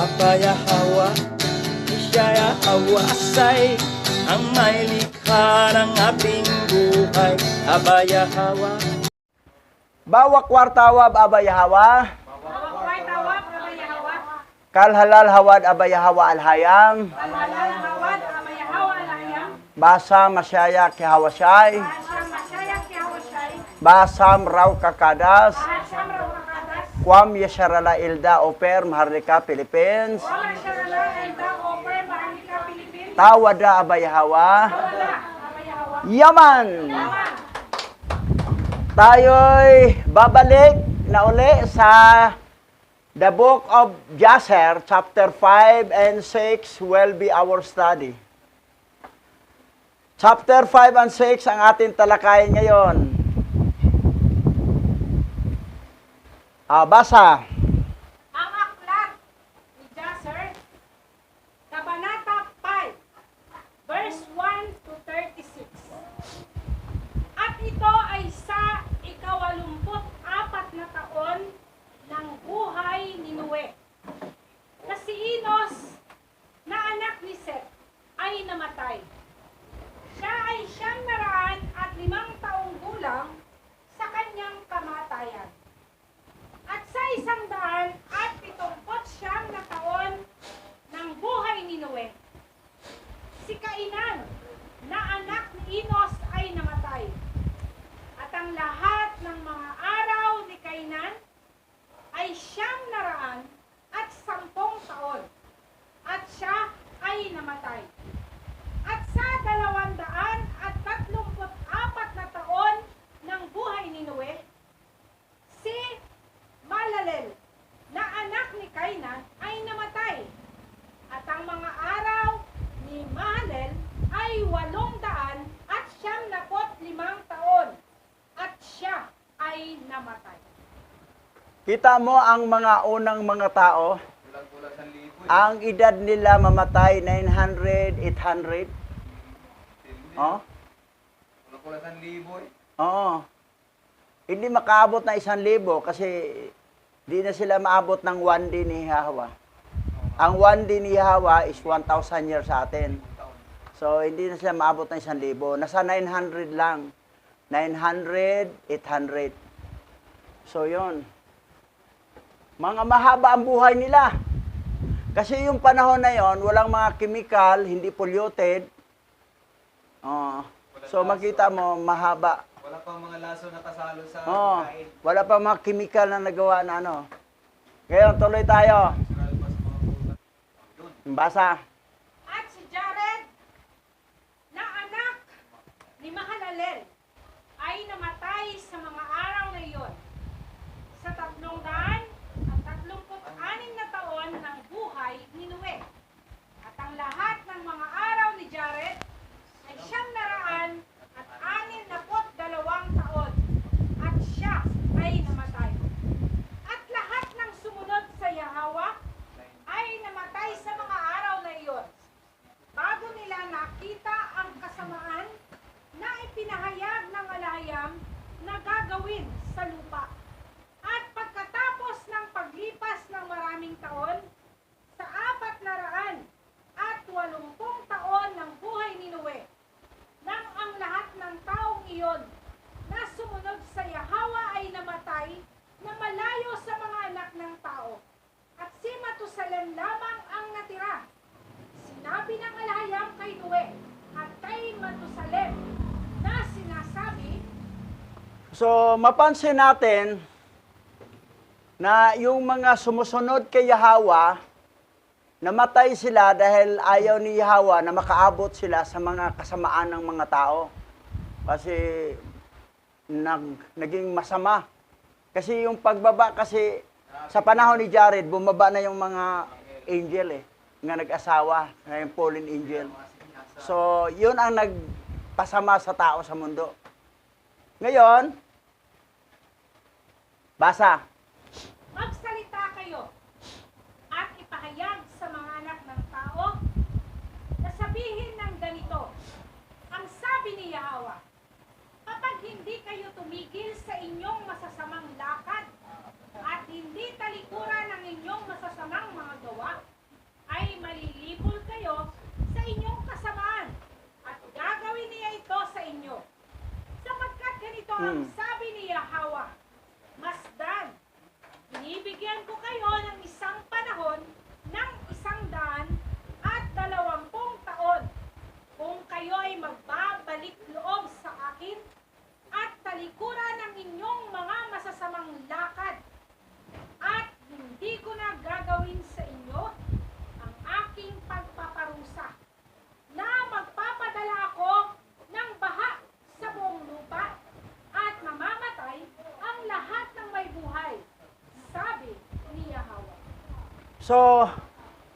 Abaya Hawa, Isaya Hawasay, ang may likha ng ating buhay. Abaya Hawa. Bawa kwartawa abaya hawa, Bawa kwartawab abaya hawa. kalhalal hawad abaya hawa alhayam, Alhalal hawad abaya hawa alayam. basa masyaya kihawasay, Bahasam masyayak kihawasay. basam raw kakadas, Bahasam rawakadas. kwam yasharala ilda oper Maharlika Philippines, Wala syarala elda oper Maharlika Philippines. tawada abaya hawa, Wala abaya hawa. yaman! Yaman. Tayo'y babalik na uli sa The Book of Jasher, chapter 5 and 6 will be our study. Chapter 5 and 6 ang ating talakayin ngayon. Basa. Ang aklat ni Jasher, Kabanata 5, verse 1 to 36. At ito ay sa ika-84 na taon ng buhay ni Noe. Na si Enos, na anak ni Seth, ay namatay. Siya ay 905 taong gulang sa kanyang kamatayan. At sa 179 na taon ng buhay ni Noe, si Kainan, na anak ni Enos, ay namatay. At ang lahat ng mga araw ni Kainan ay 910 taon. At siya ay namatay. At sa 234 na taon ng buhay ni Noe, si Malalel, na anak ni Kainan, ay namatay. At ang mga araw ni Mahalel ay 895 taon. At siya ay namatay. Kita mo ang mga unang mga tao, ang edad nila mamatay 900, 800. Oh? Oo. Hindi makaabot na 1,000 kasi di na sila maabot ng 1 day ni Yahweh. Ang 1 day ni Yahweh is 1,000 years sa atin. So, hindi na sila maabot ng 1,000. Nasa 900 lang. 900, 800. So, yun. Mga mahaba ang buhay nila. Kasi yung panahon na yon, walang mga chemical, hindi polluted. So, makita mo, mahaba. Wala pang mga laso na kasalo sa kain. Wala pa mga chemical na nagawa na ano. Ngayon, tuloy tayo. Basa. At si Jared, na anak ni Mahalalel, ay namatay sa mga araw na iyon. Sa 336 na taon ng buhay ni Noe. At ang lahat ng mga araw ni Jared ay 962 taon. At siya ay namatay. At lahat ng sumunod sa Yahweh ay namatay sa mga araw na iyon. Bago nila nakita ang kasamaan na ipinahayag ng alayam na gagawin sa lupa. At pagkatapos ng paglipas ng maraming taon, sa 480 taon ng buhay ni Noe, nang ang lahat ng taong iyon na sumunod sa Yahweh ay namatay na malayo sa mga anak ng tao. At si Matusalem lamang ang natira. Sinabi ng alayam kay Noe at kay Matusalem na sinasabi, So, mapansin natin na yung mga sumusunod kay Yahweh, namatay sila dahil ayaw ni Yahweh na makaabot sila sa mga kasamaan ng mga tao. Kasi naging masama. Kasi yung pagbaba kasi sa panahon ni Jared, bumaba na yung mga angel nga nag-asawa, na yung fallen angel. So, yun ang nagpasama sa tao sa mundo. Ngayon, basa. magsalita kayo at ipahayag sa mga anak ng tao na sabihin ng ganito, ang sabi ni Yahweh, kapag hindi kayo tumigil sa inyong masasamang lakad at hindi talikuran ang inyong masasamang mga gawa, Ang sabi ni Yahweh, Masdan, binibigyan ko kayo ng isang panahon ng 120 taon kung kayo ay magbabalik loob sa akin at talikuran ng inyong mga masasamang lakad at hindi ko na gagawin sa inyo ang aking pagpaparusa na magpapadala ako ng baha sa buong lupa at mamamatay ang lahat ng may buhay, sabi ni Yahweh. So,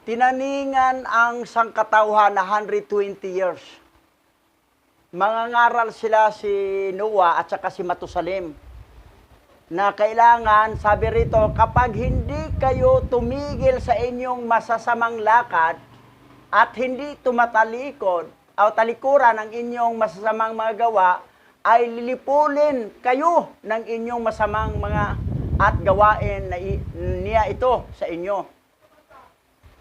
tinaningan ang sangkatauhan na 120 years. Mangangaral sila si Noah at saka si Matusalem na kailangan, sabi rito, kapag hindi kayo tumigil sa inyong masasamang lakad at hindi tumatalikod o talikuran ang inyong masasamang mga gawa, ay lilipulin kayo ng inyong masamang mga at gawain na niya ito sa inyo.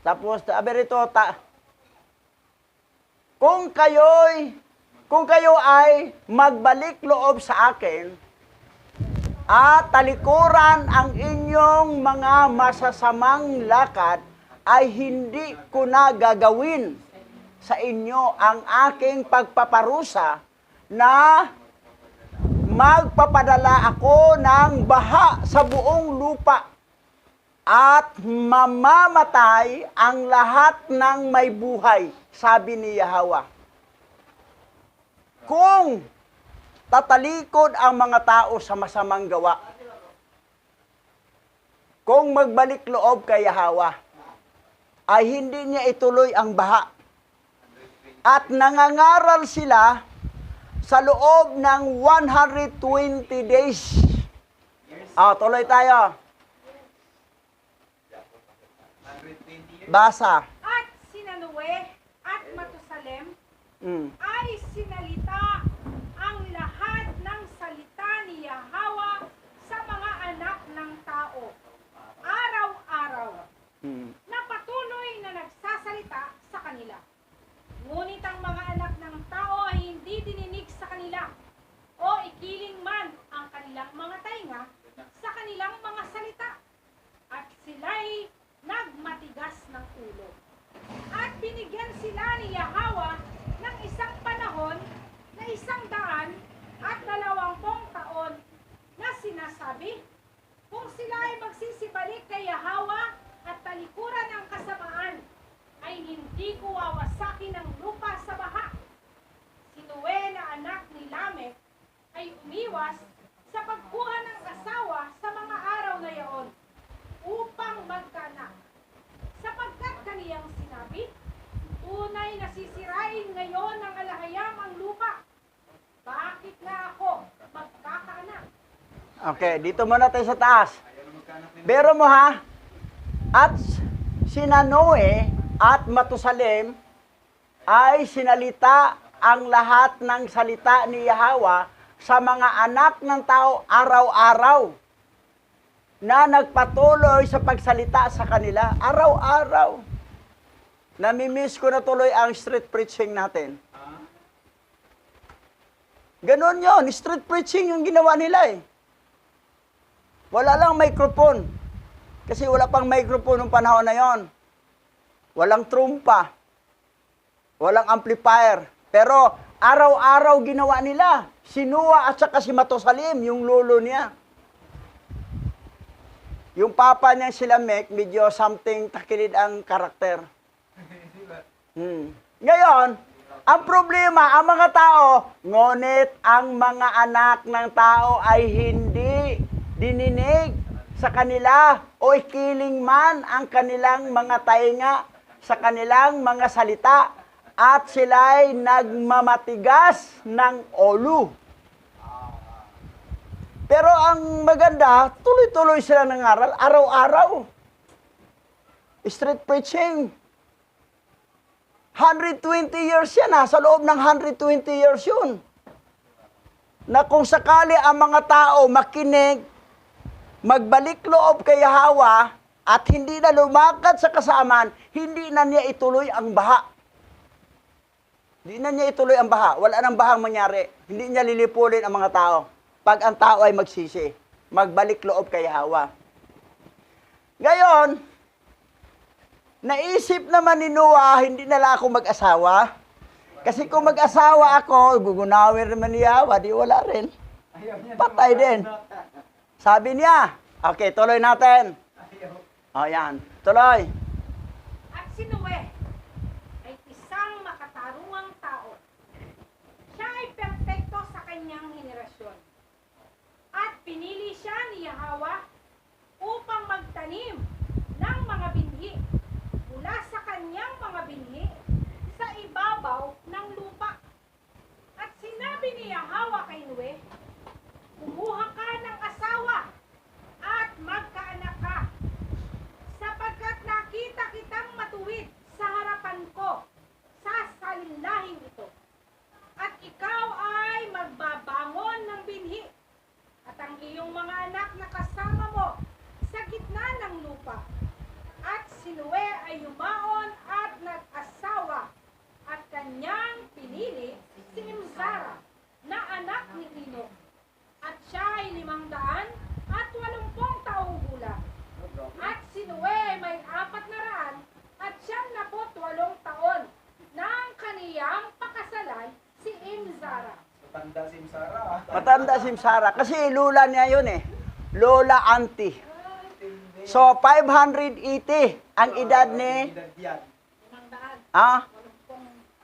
Tapos, sabi rito, kung kayo ay magbalik loob sa akin at talikuran ang inyong mga masasamang lakad, ay hindi ko na gagawin sa inyo ang aking pagpaparusa na magpapadala ako ng baha sa buong lupa at mamamatay ang lahat ng may buhay, sabi ni Yahweh. Kung tatalikod ang mga tao sa masamang gawa, kung magbalik loob kay Yahweh, ay hindi niya ituloy ang baha. At nangangaral sila sa loob ng 120 days. Tuloy tayo. 120 years. Basa. At sina Noe at Matusalem Mm. ay sinalita ang lahat ng salita ni Yahweh sa mga anak ng tao, araw-araw, Mm. na patuloy na nagsasalita sa kanila. Ngunit ang mga anak ng tao ay hindi dininig sa kanila, o ikiling man ang kanilang mga tainga sa kanilang mga salita, at sila'y nagmatigas ng ulo. At binigyan sila ni Yahweh ng isang panahon na 120 taon na sinasabi, kung sila ay magsisibalik kay Yahweh at talikuran ang kasamaan, ay hindi ko wawasakin ang lupa sa baha. Si Noe na anak ni Lamech ay umiwas sa pagkuha ng asawa sa mga araw na yaon upang magkaanak, sapagkat kaniyang sinabi, tunay na sisirain ngayon ng alahayam ang lupa. Bakit nga ako magkakaanak? Okay, dito muna tayo sa taas. Ayaw na magkanak ni Pero mo ha, at sina Noe at Matusalem ay sinalita ang lahat ng salita ni Yahweh sa mga anak ng tao araw-araw na nagpatuloy sa pagsalita sa kanila araw-araw. Namimiss ko na tuloy ang street preaching natin. Ganon yon, street preaching yung ginawa nila eh. Wala lang microphone. Kasi wala pang microphone nung panahon na yon. Walang trumpa. Walang amplifier. Pero araw-araw ginawa nila. Si Noah at saka si Matusalem, yung lolo niya. Yung papa niya si Lamech, medyo something takilid ang karakter. Ngayon, ang problema, ang mga tao, ngunit ang mga anak ng tao ay hindi dininig sa kanila o ikiling man ang kanilang mga tainga sa kanilang mga salita at sila'y nagmamatigas ng ulo. Pero ang maganda, tuloy-tuloy sila nangaral, araw-araw. Street preaching. 120 years yan ha, sa loob ng 120 years yun. Na kung sakali ang mga tao makinig, magbalik loob kay Yahweh at hindi na lumakad sa kasamaan, hindi na niya ituloy ang baha. Hindi na niya ituloy ang baha. Wala nang bahang mangyari. Hindi niya lilipulin ang mga tao. pag ang tao ay magsisi, magbalik loob kay Hawa. Ngayon, naisip naman ni Noah, hindi na lang ako mag-asawa. Kasi kung mag-asawa ako, gugunawin naman ni Hawa, di wala rin. Patay din. Sabi niya, okay, tuloy natin. O yan, tuloy. At si Noe ay isang makatarungang tao. Siya ay perpekto sa kanyang henerasyon. At pinili siya ni Yahweh upang magtanim ng mga binhi mula sa kanyang mga binhi sa ibabaw ng lupa. At sinabi ni Yahweh kay Noe, kumuha ka ng asawa at magkaanak ka, sapagkat nakita kitang matuwid sa harapan ko sa salinlahing ito. At ikaw ay magbabangon ng binhi, at ang iyong mga anak na kasama mo sa gitna ng lupa. At si Noe ay yumaon at nag-asawa, at kanyang pinili si Imzara na anak ni Enoch. At siya ay 580 taong gulang. At si Noe ay may 400 at 98 taon nang kaniyang pakasalan si Imzara. Matanda si Sarah. Matanda si Sarah. Kasi lula niya yun eh. Lola auntie. So, 580 ang edad ni... Ah?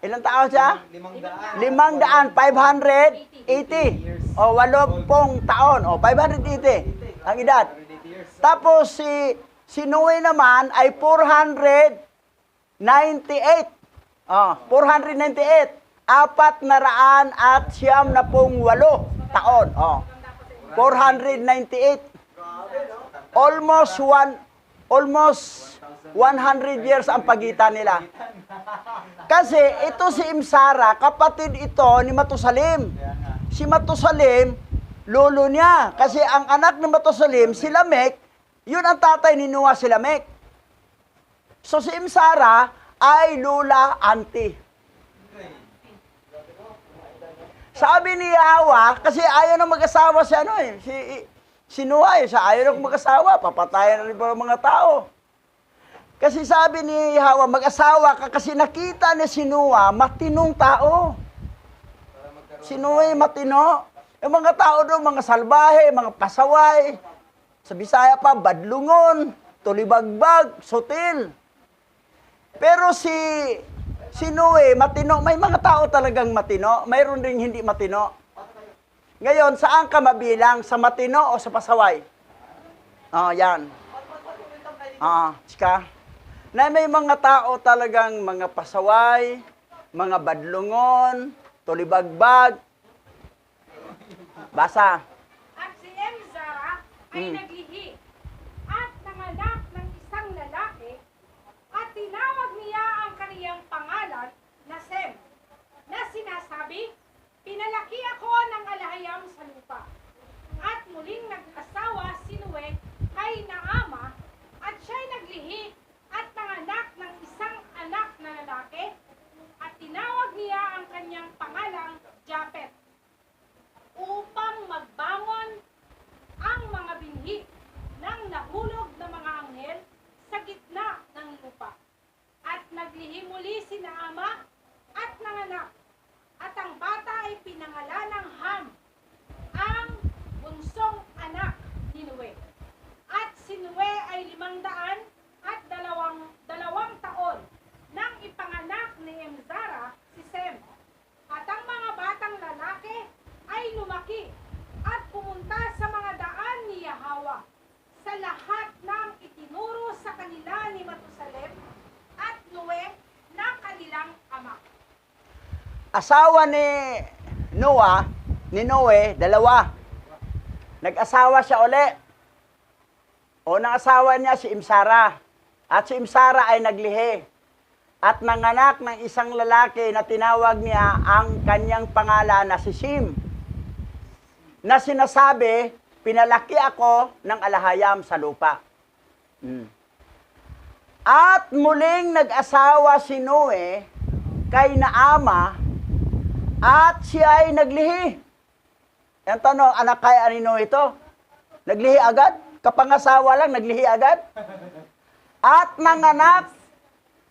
Ilang taon siya? 500, 580. O, 80 taon. O, 580 ang edad. Tapos, si Noe naman ay 498. O, 498. 498 taon. O, 498. Almost 100 years ang pagitan nila. Kasi ito si Imzara, kapatid ito ni Matusalem. Si Matusalem, lolo niya. Kasi ang anak ni Matusalem, si Lamek, yun ang tatay ni Noah, si Lamek. So si Imzara ay lola auntie. Sabi ni Yahweh, kasi ayaw na mag-asawa si si Noah, ayaw na mag-asawa, papatayan na rin ba mga tao. Kasi sabi ni Yahweh, mag-asawa ka kasi nakita ni si Noah, matinong tao. Si Noah matino. Yung mga tao doon, mga salbahe, mga pasaway, sa Bisaya pa, badlungon, tulibagbag, sutil. Pero si Noe, matino, may mga tao talagang matino, mayroon ring hindi matino. Ngayon, saan ka mabilang? Sa matino o sa pasaway? Yan. Sika. Na may mga tao talagang mga pasaway, mga badlungon, tulibagbag. Basa. At si Imzara ay naglihi at nanganak ng isang lalaki at tinawag niya ang kaniyang pangalan na Sem, na sinasabi, pinalaki ako ng alahayam sa lupa. At muling nag-asawa si Noe kay Naama at siya'y naglihi at nanganak ng isang anak na lalaki at tinawag niya ang kanyang pangalang Japet upang magbangon ang mga binhi ng nahulog na mga anghel sa gitna ng lupa. At naglihi muli si Naama at nanganak. At ang bata ay pinangalan ng Ham, ang bunsong anak ni Noe. At si Noe ay 502 taon nang ipanganak ni Imzara si Sem. At ang mga batang lalaki ay lumaki at pumunta sa mga daan ni Yahweh sa lahat ng itinuro sa kanila ni Matusalem at Noe na kanilang ama. Asawa ni Noe, dalawa. Nag-asawa siya uli. Unang asawa niya si Imzara. At si Imzara ay naglihi. At nanganak ng isang lalaki na tinawag niya ang kanyang pangalan na si Sim. Na sinasabi, pinalaki ako ng alahayam sa lupa. At muling nag-asawa si Noe kay Naama at siya ay naglihi. Ang tanong, anak kaya nino ito? Naglihi agad? Kapangasawa lang, naglihi agad? At nanganak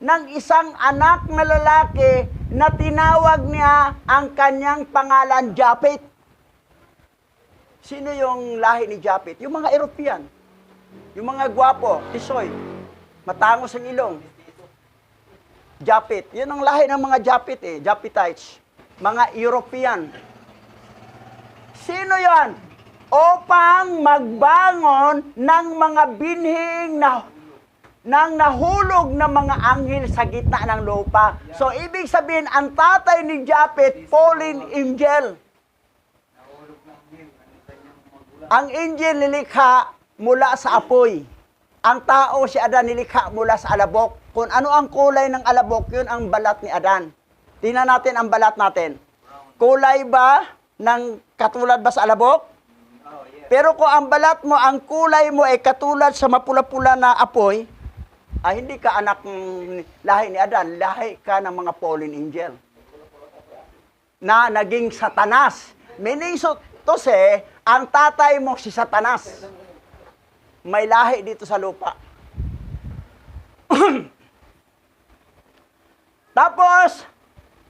ng isang anak na lalaki na tinawag niya ang kanyang pangalan Japet. Sino yung lahi ni Japet? Yung mga European. Yung mga gwapo, tisoy, matangos ang ilong. Japet. Yun ang lahi ng mga Japet eh, Japetites. Mga European. Sino yan? Upang magbangon ng mga binhing ng nahulog na mga anghel sa gitna ng lupa. So, ibig sabihin, ang tatay ni Japet, fallen angel. Ang angel nilikha mula sa apoy. Ang tao, si Adan, nilikha mula sa alabok. Kung ano ang kulay ng alabok, yun ang balat ni Adan. Tingnan natin ang balat natin. Kulay ba ng katulad ba sa alabok? Pero kung ang balat mo, ang kulay mo ay katulad sa mapula-pula na apoy, hindi ka anak ng lahi ni Adan, lahi ka ng mga fallen angel na naging Satanas. Meaning to say, ang tatay mo si Satanas. May lahi dito sa lupa. Tapos,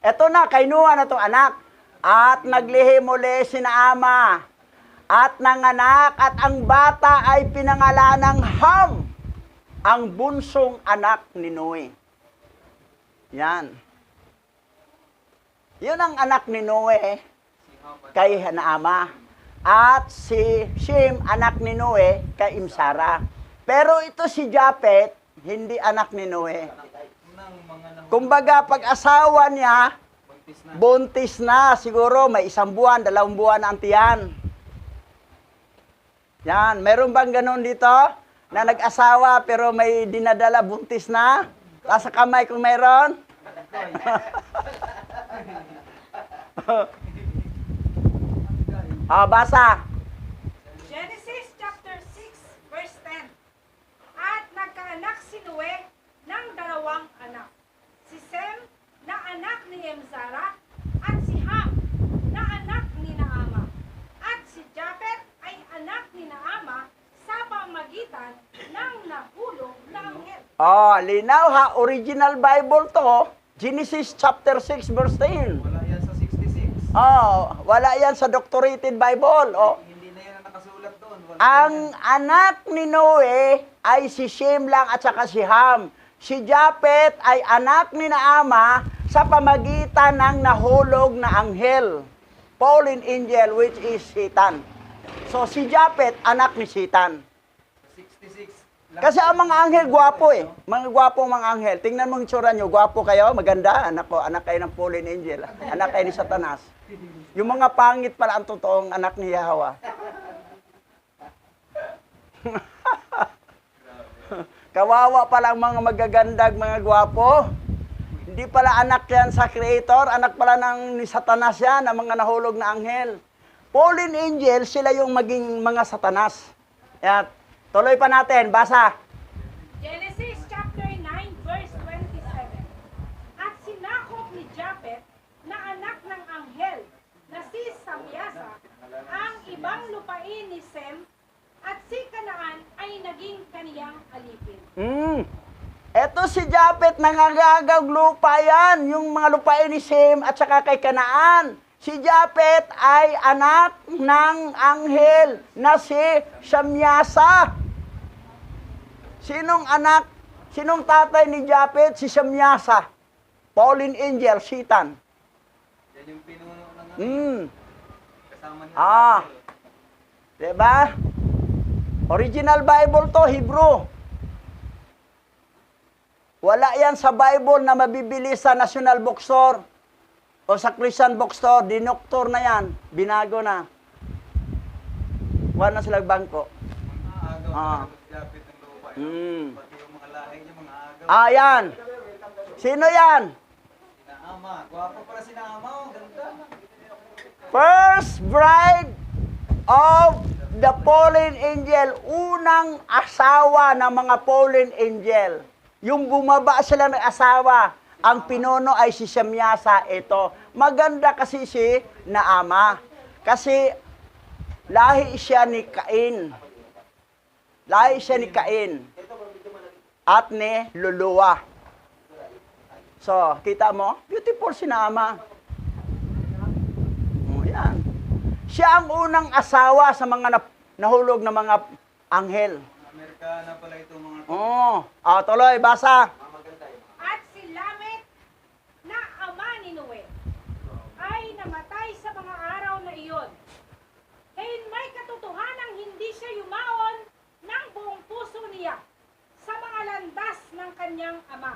eto na, kainuha na itong anak. At naglihi muli sina ama. At nanganak at ang bata ay pinangalanang Ham, ang bunsong anak ni Noe. Yan. Yun ang anak ni Noe kay Naama. At si Shem, anak ni Noe, kay Imsara. Pero ito si Japet, hindi anak ni Noe. Kumbaga, pag-asawa niya, buntis na. Siguro may 1 buwan, 2 buwan na ang tiyan. Yan, meron bang ganun dito? Na nag-asawa pero may dinadala buntis na? Taas sa kamay kung meron? Basa. Genesis chapter 6, verse 10. At nagkaanak si Noe ng 2 anak. Si Sem na anak ni Emzara at si Ham na anak ni Naama. At si Japet ay anak ni Naama sa pamagitan ng nahulog na anghel. Linaw ha. Original Bible to. Genesis chapter 6 verse 10. Wala yan sa 66. Wala yan sa Doctorated Bible. Hindi na yan ang nakasulat doon. Ang anak ni Noe ay si Shem lang at saka si Ham. Si Japet ay anak ni Naama sa pamagitan ng nahulog na anghel. Fallen angel, which is Satan. So si Japet, anak ni Satan. 66. Kasi ang mga anghel, gwapo eh. Mga gwapong mga anghel. Tingnan mo ang itsura nyo, gwapo kayo, maganda. Anak ko, anak kayo ng fallen angel. Anak kayo ni Satanas. Yung mga pangit pala ang totoong anak ni Yahweh. Kawawa pala ang mga magagandag, mga gwapo. Hindi pala anak yan sa Creator, anak pala ng ni Satanas yan, ang mga nahulog na anghel. Fallen angel, sila yung maging mga Satanas. At tuloy pa natin, basa. Genesis chapter 9, verse 27. At sinakop ni Japet na anak ng anghel na si Samyasa ang ibang lupain ni Sem at si Kanaan ay naging kaniyang alipin. Eto si Japet, nangangagag lupa yan, yung mga lupain ni Sem at saka kay Kanaan. Si Japet ay anak ng anghel na si Samyasa. Sinong anak, sinong tatay ni Japet? Si Samyasa. Fallen angel, Satan. Yan yung pinuno ng kasama niya. Diba? Original Bible to, Hebrew. Wala yan sa Bible na mabibili sa National Bookstore o sa Christian Bookstore. Dinoktor na yan. Binago na. Wala na sila bangko. Mga agaw, Japet ng lupa. Pati yung mga lahi niya, mga agaw. Yan. Sino yan? Naama. Gwapo pala si Naama. Ganda. First bride of the fallen angel. Unang asawa ng mga fallen angel. Yung bumaba sila ng asawa, ang pinuno ay si Samyasa. Ito. Maganda kasi si Naama. Kasi lahi siya ni Cain. Lahi siya ni Cain. At ni Luluwa. So, kita mo? Beautiful si Naama. Yan. Siya ang unang asawa sa mga nahulog na mga anghel. Amerikana pala ito mga Tuloy, basa. At si Lamek na ama ni Noe ay namatay sa mga araw na iyon. Kaya may katotohanang hindi siya yumaon ng buong puso niya sa mga landas ng kanyang ama.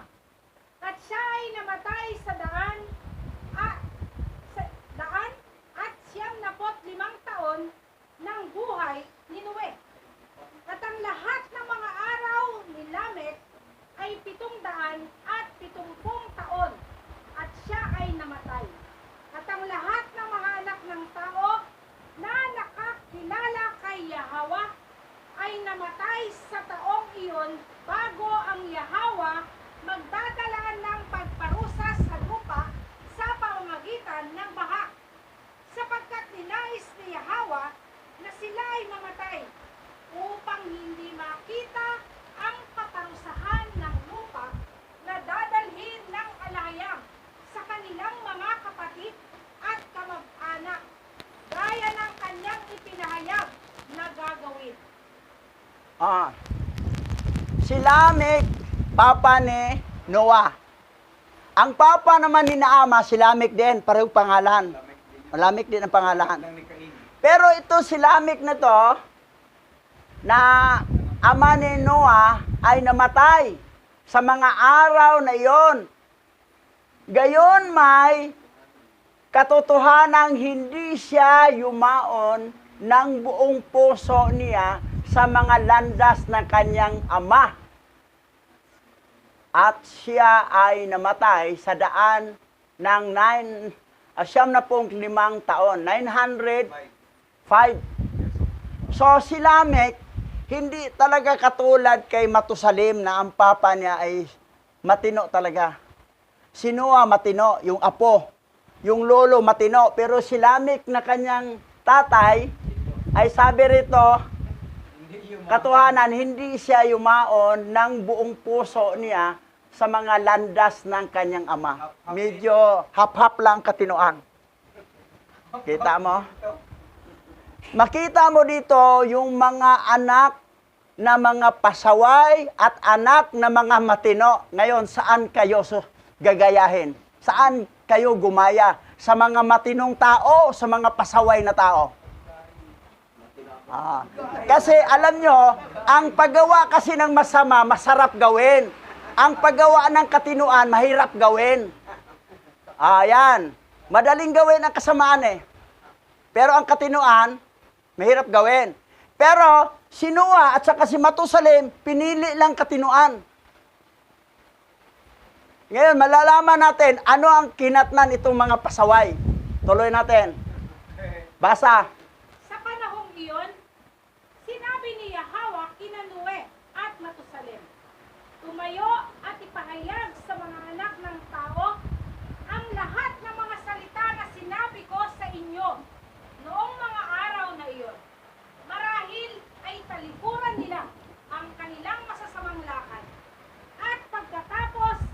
At siya ay namatay sa daan at 95 taon ng buhay ni Noe. At ang lahat ng mga araw ni Lamek ay 770 taon at siya ay namatay. At ang lahat ng mga anak ng tao na nakakilala kay Yahweh ay namatay sa taong iyon bago ang Yahweh magdadala ng pagparusa sa lupa sa pamamagitan ng baha. Sapagkat ninais ni Yahweh na sila ay mamatay upang hindi makita ang kaparusahan ng lupa na dadalhin ng alayang sa kanilang mga kapatid at kamag-anak, gaya ng kanyang ipinahayag na gagawin. Si Lamek, papa ni Noah. Ang papa naman ni Naama, si Lamek din, parehong pangalan. Lamek din ang pangalan. Nang ni Cain. Pero ito si Lamek na to, na ama ni Noah ay namatay sa mga araw na iyon. Gayon may katotohanang hindi siya yumaon ng buong puso niya sa mga landas ng kanyang ama. At siya ay namatay sa daan ng 95 taon, 905. So si Lamek, hindi talaga katulad kay Matusalem na ang papa niya ay matino talaga. Si Noah matino, yung apo. Yung lolo matino. Pero si Lamek na kanyang tatay, ay sabi rito, katuhanan, hindi siya yumaon ng buong puso niya sa mga landas ng kanyang ama. Medyo hap-hap lang katinoan. Kita mo? Makita mo dito yung mga anak na mga pasaway at anak na mga matino. Ngayon, saan kayo gagayahin? Saan kayo gumaya? Sa mga matinong tao o sa mga pasaway na tao? Kasi alam nyo, ang paggawa kasi ng masama, masarap gawin. Ang paggawa ng katinuan, mahirap gawin. Yan. Madaling gawin ang kasamaan eh. Pero ang katinuan, mahirap gawin. Pero si Noah at saka si Matusalem, pinili lang katinuan. Ngayon, malalaman natin ano ang kinatnan itong mga pasaway. Tuloy natin. Basa. Sa panahong iyon, sinabi ni Yahweh kina Noe at Matusalem, tumayo at ipahayag sa mga anak ng tao ang lahat ng mga salita na sinabi ko sa inyo noong mga araw na iyon. Marahil ay talikuran nila ang kanilang masasamang lakad. At pagkatapos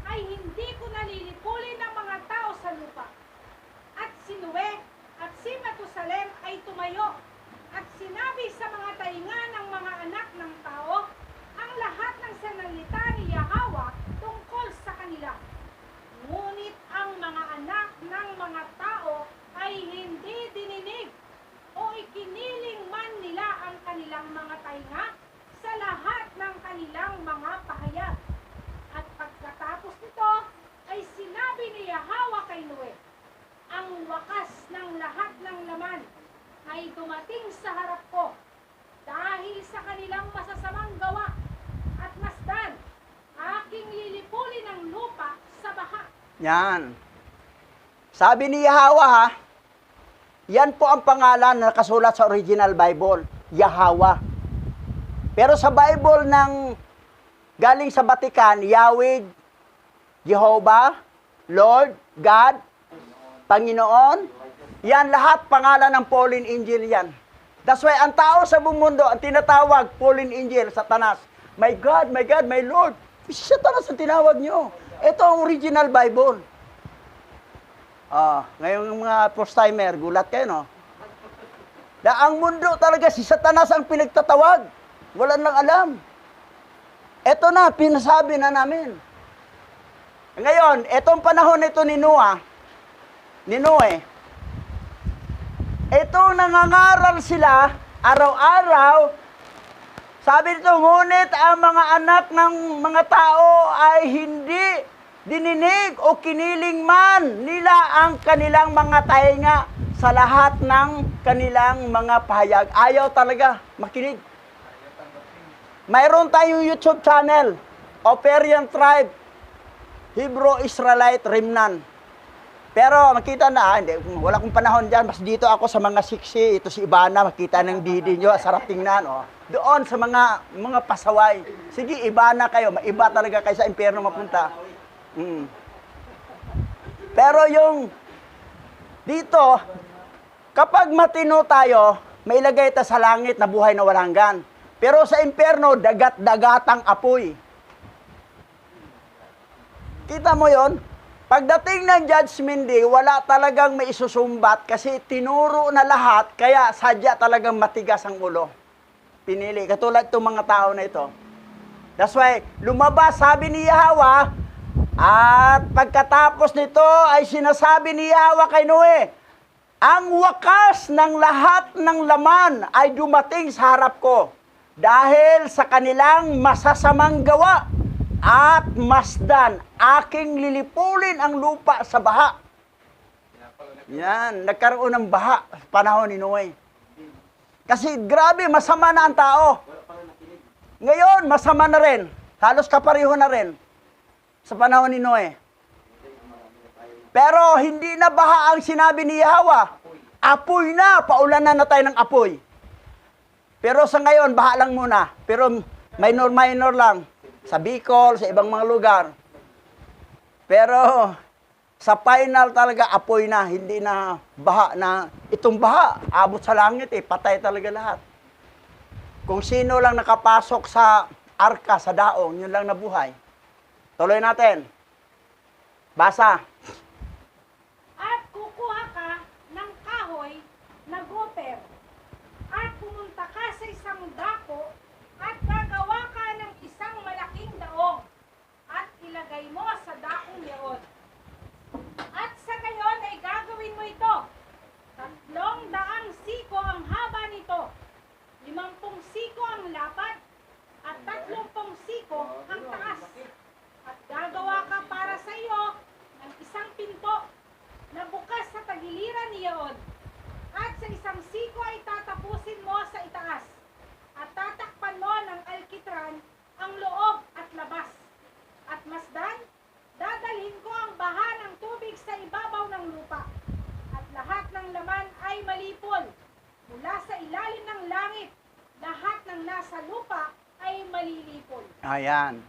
ay hindi ko nalilipulin ang mga tao sa lupa. At si Noe at si Matusalem ay tumayo at sinabi sa mga tainga ng mga anak ng tao ang lahat ng salita ni Yahweh tungkol sa kanila. Ngunit ang mga anak ng mga tao ay hindi dininig o ikiniling man nila ang kanilang mga tainga sa lahat ng kanilang mga pahayag. At pagkatapos nito ay sinabi ni Yahweh kay Noe, ang wakas ng lahat ng laman ay dumating sa harap ko dahil sa kanilang masasamang gawa at masdan, aking lilipulin ang lupa sa baha. Yan. Sabi ni Yahweh, yan po ang pangalan na nakasulat sa original Bible, Yahweh. Pero sa Bible ng galing sa Vatican, Yahweh, Jehovah, Lord, God, Panginoon, yan lahat pangalan ng Pauline Angel yan. That's why ang tao sa buong mundo, ang tinatawag, fallen angel, Satanas. My God, my Lord. Si Satanas ang tinawag nyo. Ito ang original Bible. Ngayong mga first-timer, gulat kayo, no? Na ang mundo talaga, si Satanas ang pinagtatawag. Wala nang alam. Ito na, pinasabi na namin. Ngayon, etong panahon nito ni Noe, ito nangangaral sila, araw-araw, sabi nito, ngunit ang mga anak ng mga tao ay hindi dininig o kiniling man nila ang kanilang mga tainga sa lahat ng kanilang mga pahayag. Ayaw talaga makinig. Mayroon tayong YouTube channel, Operian Tribe, Hebrew Israelite Remnant. Pero makita na, wala akong panahon dyan. Mas dito ako sa mga siksi, ito si Ibana, makita ng didi nyo, sarap tingnan. Doon sa mga pasaway. Sige, Ibana kayo, maiba talaga kayo sa impyerno mapunta. Pero yung dito, kapag matino tayo, mailagay ito sa langit na buhay na walang hanggan. Pero sa impyerno, dagat-dagatang apoy. Kita mo yon? Pagdating ng Judgment Day, wala talagang may isusumbat kasi tinuro na lahat, kaya sadya talagang matigas ang ulo. Pinili, katulad itong mga tao na ito. That's why, lumabas, sabi ni Yahweh, at pagkatapos nito ay sinasabi ni Yahweh kay Noe, ang wakas ng lahat ng laman ay dumating sa harap ko dahil sa kanilang masasamang gawa. At masdan, aking lilipulin ang lupa sa baha. Yan, nagkaroon ng baha panahon ni Noe. Kasi grabe, masama na ang tao. Ngayon, masama na rin. Halos kapareho na rin sa panahon ni Noe. Pero hindi na baha ang sinabi ni Yahweh. Apoy na, paulanan na tayo ng apoy. Pero sa ngayon, baha lang muna. Pero minor lang. Sa Bicol, sa ibang mga lugar. Pero sa final talaga, apoy na, hindi na baha na. Itong baha, abot sa langit patay talaga lahat. Kung sino lang nakapasok sa arka, sa daong, yun lang nabuhay. Tuloy natin. Basa. At kukuha ka ng kahoy na goper at pumunta ka sa isang dako at gagawa ka ng isang malaking daong at ilagay mo sa daong yaon. At sa gayon ay gagawin mo ito. 300 siko ang haba nito, 50 siko ang lapad, at 30 siko ang taas. At gagawa ka para sa iyo ng isang pinto na bukas sa tagiliran niyaon. At sa isang siko ay tatapusin mo sa itaas. At tatakpan mo ng alkitran ang loob at labas. At masdan, dadalhin ko ang baha ng tubig sa ibabaw ng lupa. At lahat ng laman ay malipol. Mula sa ilalim ng langit, lahat ng nasa lupa ay malilipol. Ayan.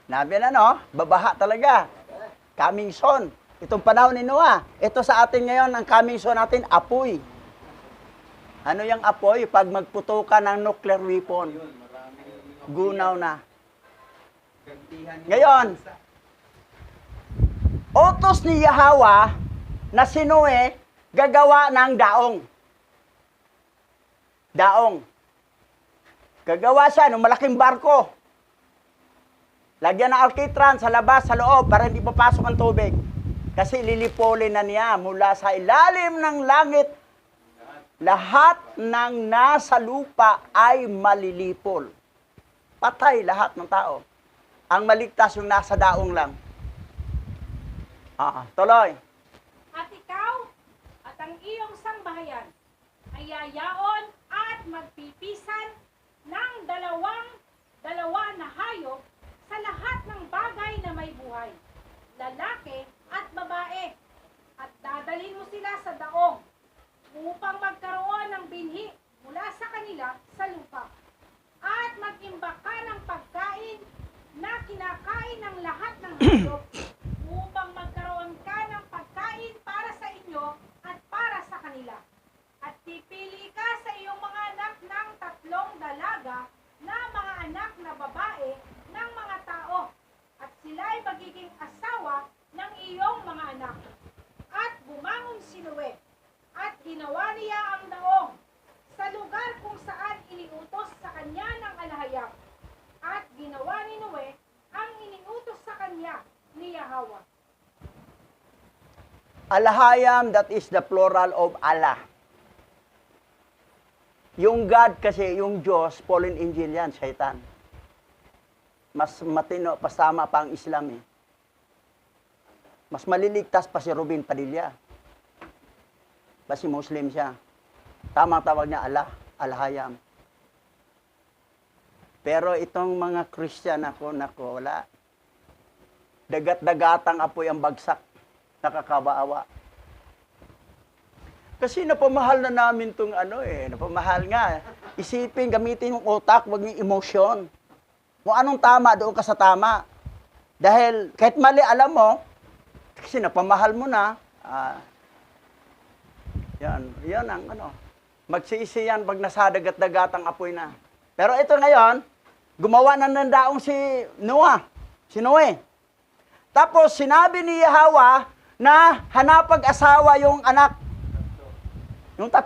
Nabi na, no? Babaha talaga. Coming soon. Itong panahon ni Noah. Ito sa atin ngayon, ang coming soon natin, apoy. Ano yung apoy? Pag magputo ka ng nuclear weapon, gunaw na. Ngayon, utos ni Yahweh na si Noe gagawa ng daong. Daong. Gagawa siya ng malaking barko. Lagyan ng alkitran sa labas, sa loob, para hindi papasok ang tubig. Kasi lilipolin na niya mula sa ilalim ng langit. Lahat ng nasa lupa ay malilipol. Patay lahat ng tao. Ang maligtas yung nasa daong lang. Tuloy. At ikaw at ang iyong sangbahayan ay yayaon at magpipisan ng dalawa na hayop sa lahat ng bagay na may buhay, lalaki at babae, at dadalhin mo sila sa daong upang magkaroon ng binhi mula sa kanila sa lupa. At mag-imbak ka ng pagkain na kinakain ng lahat ng hayop upang magkaroon ka ng pagkain para sa inyo at para sa kanila. At pipili ka sa iyong mga babae ng mga tao, at sila'y magiging asawa ng iyong mga anak. At bumangon si Noe, at ginawa niya ang daong sa lugar kung saan iniutos sa kanya ng alahayam. At ginawa ni Noe ang iniutos sa kanya ni Yahweh. Alahayam, that is the plural of Allah. Yung God kasi, yung Diyos, fallen angel yan, Satan. Mas matino, pasama pa ang Islam eh. Mas maliligtas pa si Rubin Padilla. Kasi Muslim siya. Tamang tawag niya Allah, Alahayam. Pero itong mga Christian nako, wala. Dagat-dagatang apoy ang bagsak. Nakakabaawa. Kasi napamahal na namin itong napamahal nga. Isipin, gamitin yung utak, wag yung emosyon. Kung anong tama, doon ka sa tama. Dahil kahit mali, alam mo, kasi napamahal mo na, yan ang magsisi yan pag nasa dagat-dagatang apoy na. Pero ito ngayon, gumawa na ng daong si Noe. Tapos sinabi ni Yahweh na hanapag-asawa yung anak. Yung 3.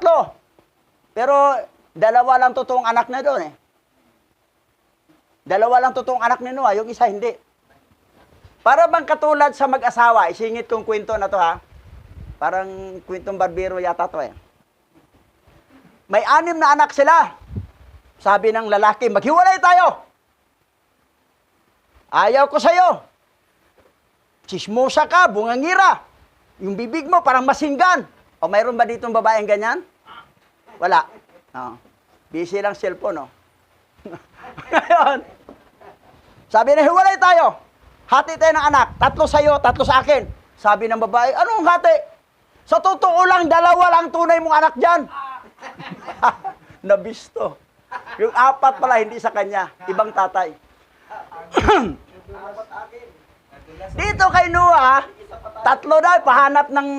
Pero 2 lang totoong anak na doon eh. 2 lang totoong anak ni Noah, yung isa hindi. Para bang katulad sa mag-asawa, isingit kong kwento na to ha. Parang kwentong barbero yata to eh. May 6 na anak sila. Sabi ng lalaki, maghiwalay tayo. Ayaw ko sa'yo. Chismosa ka, bungangira. Yung bibig mo parang masinggan. O mayroon ba ditong babaeng ganyan? Wala. No. Busy lang cellphone, no? Ngayon, sabi na, hiwalay tayo. Hati tayo ng anak. 3 sa'yo, 3 sa akin. Sabi ng babae, anong hati? Sa totoo lang, 2 lang tunay mong anak dyan. Nabisto. Yung 4 pala, hindi sa kanya. Ibang tatay. Dito kay Noah, 3 daw, pahanap ng,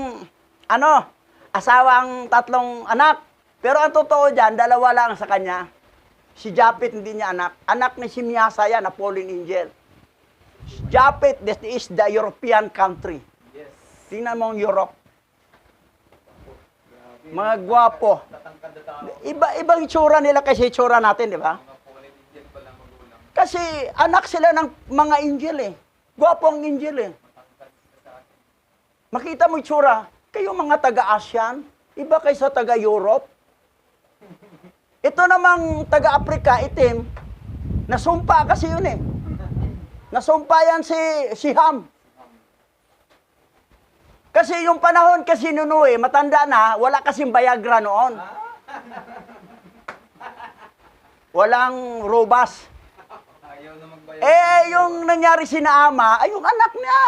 asawa ang 3 anak. Pero ang totoo dyan, 2 lang sa kanya. Si Japet, hindi niya anak. Anak ni Simyasa yan, na fallen angel. Japet, this is the European country. Tingnan mo ang Europe. Mga gwapo. Ibang itsura nila kasi itsura natin, di ba? Kasi anak sila ng mga angel eh. Gwapo ang angel eh. Makita mo itsura. Kayo mga taga-ASEAN, iba kayo sa taga-Europe. Ito namang taga-Africa, itim, nasumpa kasi yun eh. Nasumpa yan si Ham. Kasi yung panahon kasi nuno eh, matanda na, wala kasing Viagra noon. Walang robas. Yung nangyari si Naama, ay yung anak niya.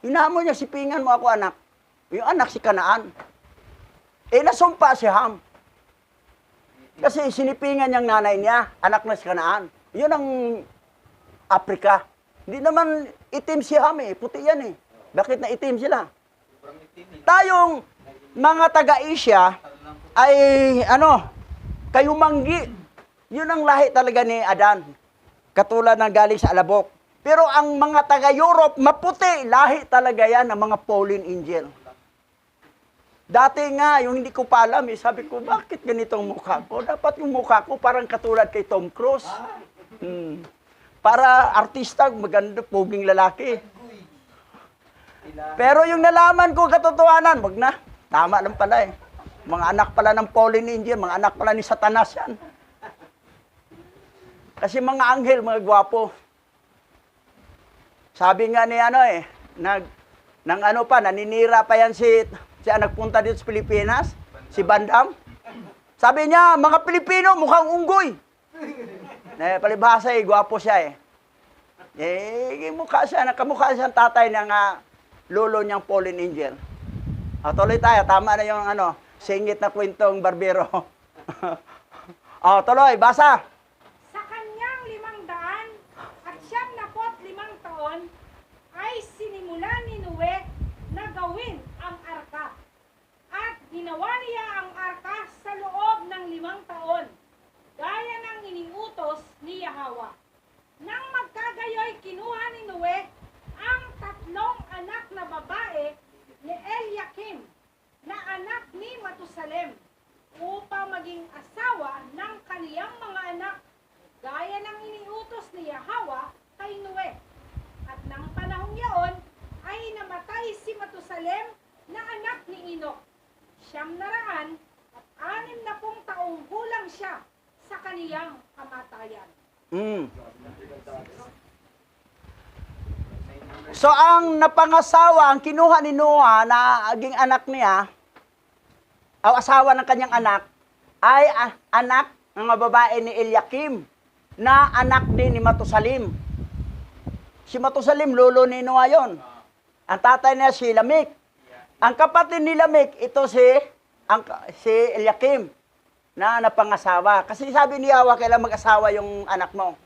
Hinamo niya, sipingan mo ako anak. Yung anak si Kanaan. Nasumpa si Ham. Kasi sinipingan niyang nanay niya, anak na si Kanaan. Yun ang Africa. Hindi naman itim si Ham eh, puti yan eh. Bakit na itim sila? Tayong mga taga-Asia ay kayumanggi. Yun ang lahi talaga ni Adan. Katulad ng galing sa alabok. Pero ang mga taga-Europe, maputi, lahi talaga yan ng mga fallen angel. Dati nga, yung hindi ko pa alam, sabi ko, bakit ganitong mukha ko? Dapat yung mukha ko parang katulad kay Tom Cruise. Para artista, maganda, poging lalaki. Pero yung nalaman ko katotohanan, wag na. Tama lang pala eh. Mga anak pala ng fallen angel, mga anak pala ni Satanas yan. Kasi mga anghel, mga gwapo. Sabi nga ni naninira pa yan siya nagpunta dito sa Pilipinas, si Bandam. Sabi niya, mga Pilipino, mukhang unggoy. Palibhasa gwapo siya eh. Nakamukha siyang tatay ng lolo niyang fallen angel. Tuloy tayo, tama na yung singit na kwentong barbero. Tuloy, basa. Sa kanyang 595 taon ay sinimulan ni Noe na gawin ang arka. At ginawa niya ang arka sa loob ng 5 taon, gaya ng iniutos ni Yahweh. ni Matusalem upang maging asawa ng kaniyang mga anak gaya ng iniutos ni Yahweh kay Noe. At nang panahong yaon ay namatay si Matusalem na anak ni Enoch. 960 taong gulang siya sa kaniyang kamatayan. So ang napangasawa, ang kinuha ni Noah na aging anak niya, o asawa ng kanyang anak, ay anak ng mga babae ni Eliakim, na anak din ni Matusalem. Si Matusalem, lolo ni Noah yon. Ang tatay niya si Lamik. Ang kapatid ni Lamik, ito si Eliakim, na napangasawa. Kasi sabi ni Yahweh, kailan mag-asawa yung anak mo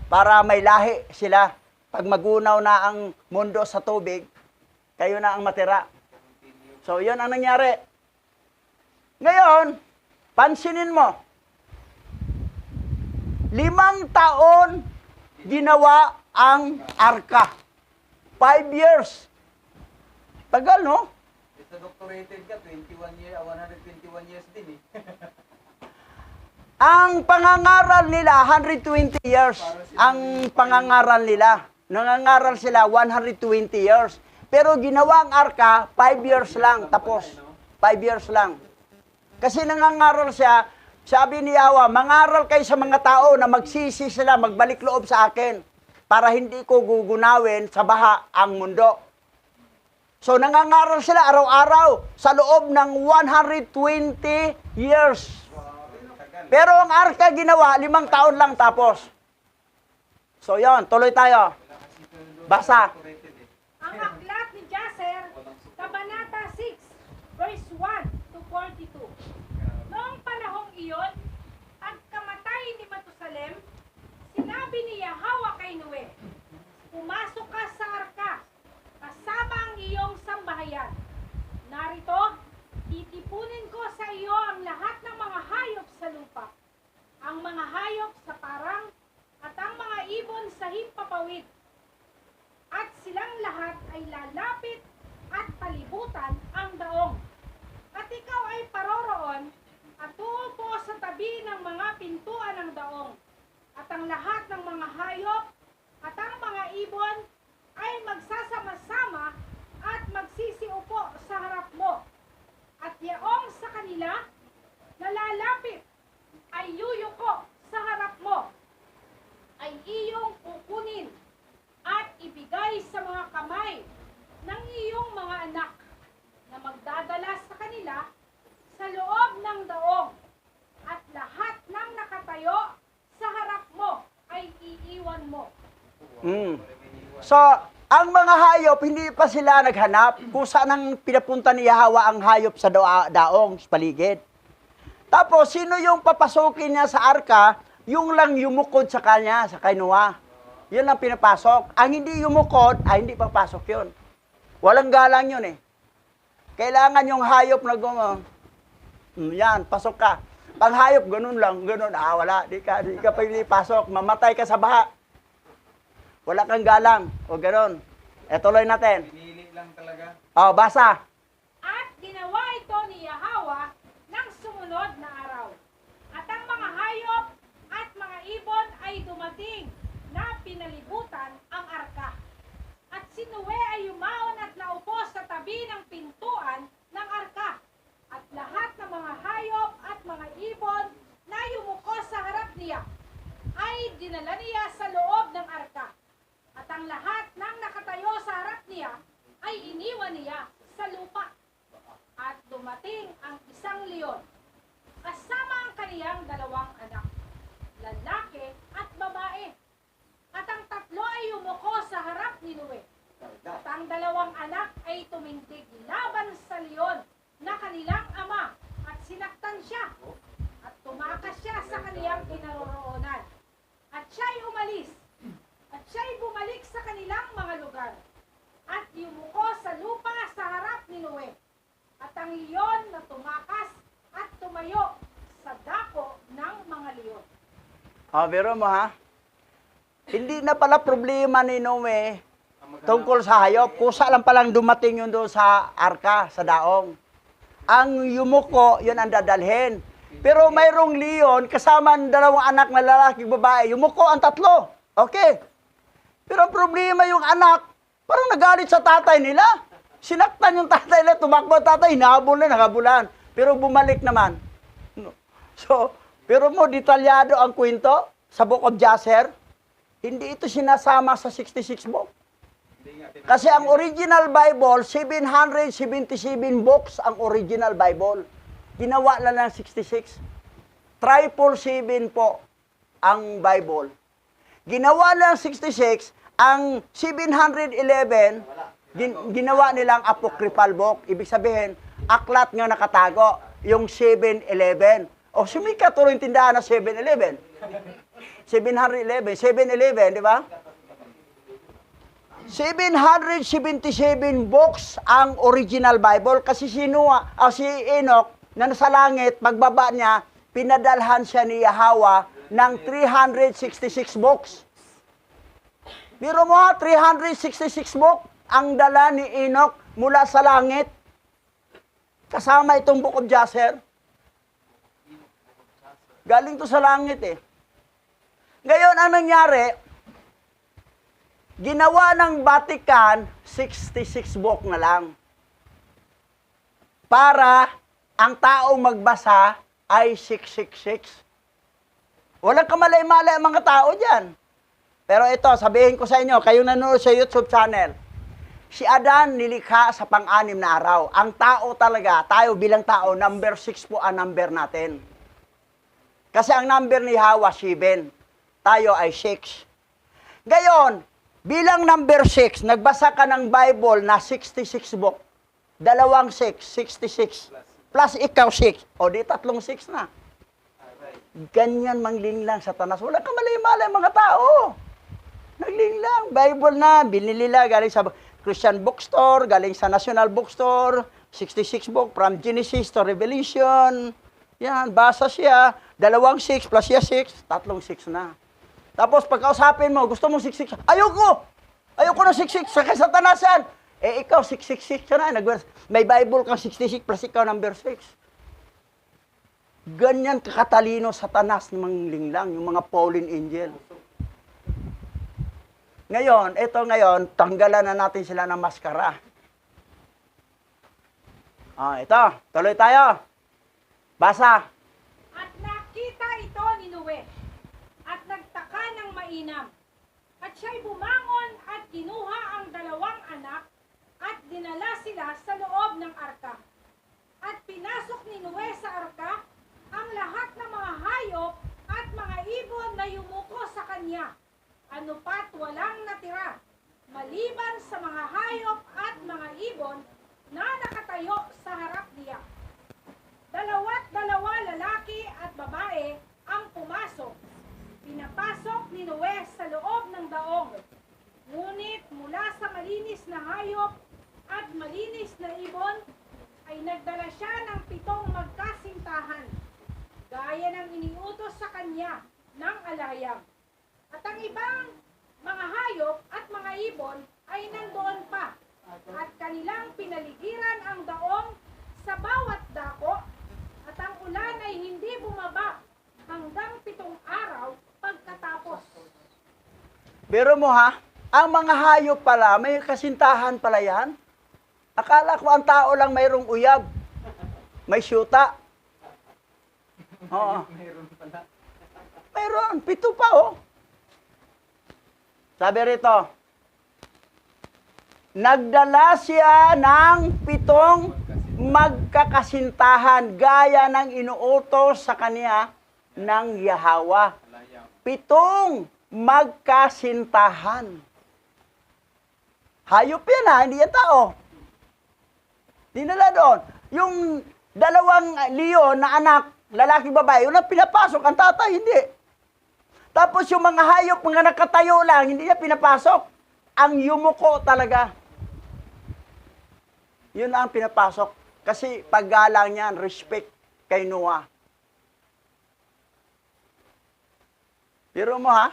para may lahi sila. Pag magunaw na ang mundo sa tubig, kayo na ang matira. So, yun ang nangyari. Ngayon, pansinin mo, 5 taon ginawa ang arka. 5 years. Tagal, no? Sa doctorated ka, 121 years din eh. Ang pangangaral nila, 120 years. Ang pangangaral nila. Nangangaral sila 120 years. Pero ginawa ang arka, 5 years lang. Tapos, 5 years lang. Kasi nangangaral siya, sabi ni Yahweh, mangaral kayo sa mga tao na magsisi sila, magbalik loob sa akin para hindi ko gugunawin sa baha ang mundo. So, nangangaral sila araw-araw sa loob ng 120 years. Pero ang arka ginawa, 5 taon lang tapos. So, yon, tuloy tayo. Basa. Ang aklat ni Jaser, Kabanata 6, verse 1 to 42. Noong panahong iyon, pagkamatay ni Matusalem, sinabi ni Yahweh kay Noe, pumasok ka sa arka, kasama ang iyong sambahayan. Narito, titipunin ko sa iyo ang lahat ng mga hayop sa lupa, ang mga hayop sa parang, at ang mga ibon sa himpapawid. At silang lahat ay lalapit at palibutan ang daong. At ikaw ay paroroon at uupo sa tabi ng mga pintuan ng daong. At ang lahat ng mga hayop at ang mga ibon ay magsasama-sama at magsisiupo sa harap mo. At yaong sa kanila na lalapit ay yuyuko sa harap mo, ay iyong kukunin at ibigay sa mga kamay ng iyong mga anak na magdadala sa kanila sa loob ng daong, at lahat ng nakatayo sa harap mo ay iiwan mo. So, ang mga hayop, hindi pa sila naghanap kung saan ang pinapunta ni Yahweh ang hayop sa daong, sa paligid. Tapos, sino yung papasukin niya sa arka? Yung lang yumukod sa kanya, sa kay Noah. Yun ang pinapasok. Ang hindi yumukod, ay hindi papasok yun. Walang galang yun eh. Kailangan yung hayop na yan, pasok ka. Pag hayop, ganun lang, ganun. Wala, di ka pwede pasok. Mamatay ka sa baha. Wala kang galang. O ganun. Tuloy natin. Pinili lang talaga. Basa. At ginawa ito ni Yahweh ng sumunod na araw. At ang mga hayop at mga ibon ay dumating na pinalibutan ang arka. At si Noe ay yumaon at naupo sa tabi ng pintuan ng arka. At lahat ng mga hayop at mga ibon na yumuko sa harap niya ay dinala niya sa loob ng arka. At ang lahat ng nakatayo sa harap niya ay iniwan niya sa lupa. At dumating ang isang leon, kasama ang kaniyang 2 anak, lalaki at babae. At ang 3 ay yumuko sa harap ni Noe. At ang 2 anak ay tumindig laban sa leon na kanilang ama at sinaktan siya. At tumakas siya sa kaniyang kinaroroonan. At siya'y umalis. At siya'y bumalik sa kanilang mga lugar. At yumuko sa lupa sa harap ni Noe. At ang leon na tumakas at tumayo sa dako ng mga leon. Biro mo ha? Hindi na pala problema ni Noe tungkol sa hayop. Kusa lang palang dumating yun doon sa arka, sa daong. Ang yumuko, yun ang dadalhin. Pero mayroong leon, kasama ang dalawang anak na lalaki, babae, yumuko ang tatlo. Okay. Pero ang problema yung anak, parang nagalit sa tatay nila. Sinaktan yung tatay nila, tumakbo ang tatay, nakabulan. Pero bumalik naman. So, pero mo detalyado ang kwento sa Book of Jasher, hindi ito sinasama sa 66 book. Kasi ang original Bible, 777 books ang original Bible. Ginawa lang ng 66. 777 po ang Bible. Ginawa lang 66, ang 711, ginawa nilang apocryphal book. Ibig sabihin, aklat nga nakatago, yung 711. O sumikat tuloy yung tindahan na 711. 711, di ba? 777 books ang original Bible kasi si Enoch na nasa langit, pagbaba niya, pinadalhan siya ni Yahweh ng 366 books. Biro mo ha, 366 books ang dala ni Enoch mula sa langit. Kasama itong Book of Jasher. Galing to sa langit eh. Ngayon, ang nangyari, ginawa ng Vatican, 66 book na lang. Para ang taong magbasa ay 666. Walang kamalay-malay ang mga tao dyan. Pero ito, sabihin ko sa inyo, kayong nanonood sa YouTube channel, si Adan nilikha sa pang-anim na araw. Ang tao talaga, tayo bilang tao, number 6 po ang number natin. Kasi ang number ni Hawa, 7. Tayo ay 6. Gayon, bilang number 6, nagbasa ka ng Bible na 66 book. Dalawang 6, 66. Plus ikaw 6. O di tatlong 6 na. Ganyan manglinglang Satanas. Wala ka malay-malay mga tao. Naglinglang. Bible na, binili nila galing sa Christian bookstore, galing sa National Bookstore, 66 book from Genesis to Revelation. Yan, basa siya. Dalawang 6 plus siya 6, tatlong 6 na. Tapos pagkausapin mo, gusto mong 666, ayoko! Ayoko na 66, sa Satanasan. Eh ikaw, 666 ka na. May Bible kang 66 plus ikaw number 6. Ganyan kakatalino Satanas ng manglinglang, yung mga fallen angel. Ngayon, tanggalan na natin sila ng maskara. Ito, tuloy tayo. Basa. At nakita ito ni Noe, at nagtaka ng mainam. At siya'y bumangon at kinuha ang dalawang anak, at dinala sila sa loob ng arka. At pinasok ni Noe sa arka ang lahat ng mga hayop at mga ibon na yumuko sa kanya. Ano pat walang natira, maliban sa mga hayop at mga ibon na nakatayo sa harap niya. Dalawa't-dalawa lalaki at babae ang pumasok. Pinapasok ni Noe sa loob ng daong. Ngunit mula sa malinis na hayop at malinis na ibon, ay nagdala siya ng 7 magkasintahan, gaya ng iniutos sa kanya ng alayam. At ang ibang mga hayop at mga ibon ay nandoon pa, at kanilang pinaligiran ang daong sa bawat dako, at ang ulan ay hindi bumaba hanggang 7 araw pagkatapos. Pero mo ha, ang mga hayop pala, may kasintahan pala yan. Akala ko ang tao lang mayroong uyab. May syuta. Oo. Mayroon, 7 pa oh. Sabi rito, nagdala siya ng 7 magkakasintahan gaya ng inuutos sa kanya ng Yahweh. 7 magkasintahan. Hayop yan ha, hindi yan tao. Dinala doon. Yung 2 leon na anak, lalaki babae, yun ang pinapasok, ang tatay, hindi. Tapos yung mga hayop, mga nakatayo lang, hindi niya pinapasok. Ang yumuko talaga. Yun ang pinapasok. Kasi paggalang niyan, respect kay Noah. Pero mo ha,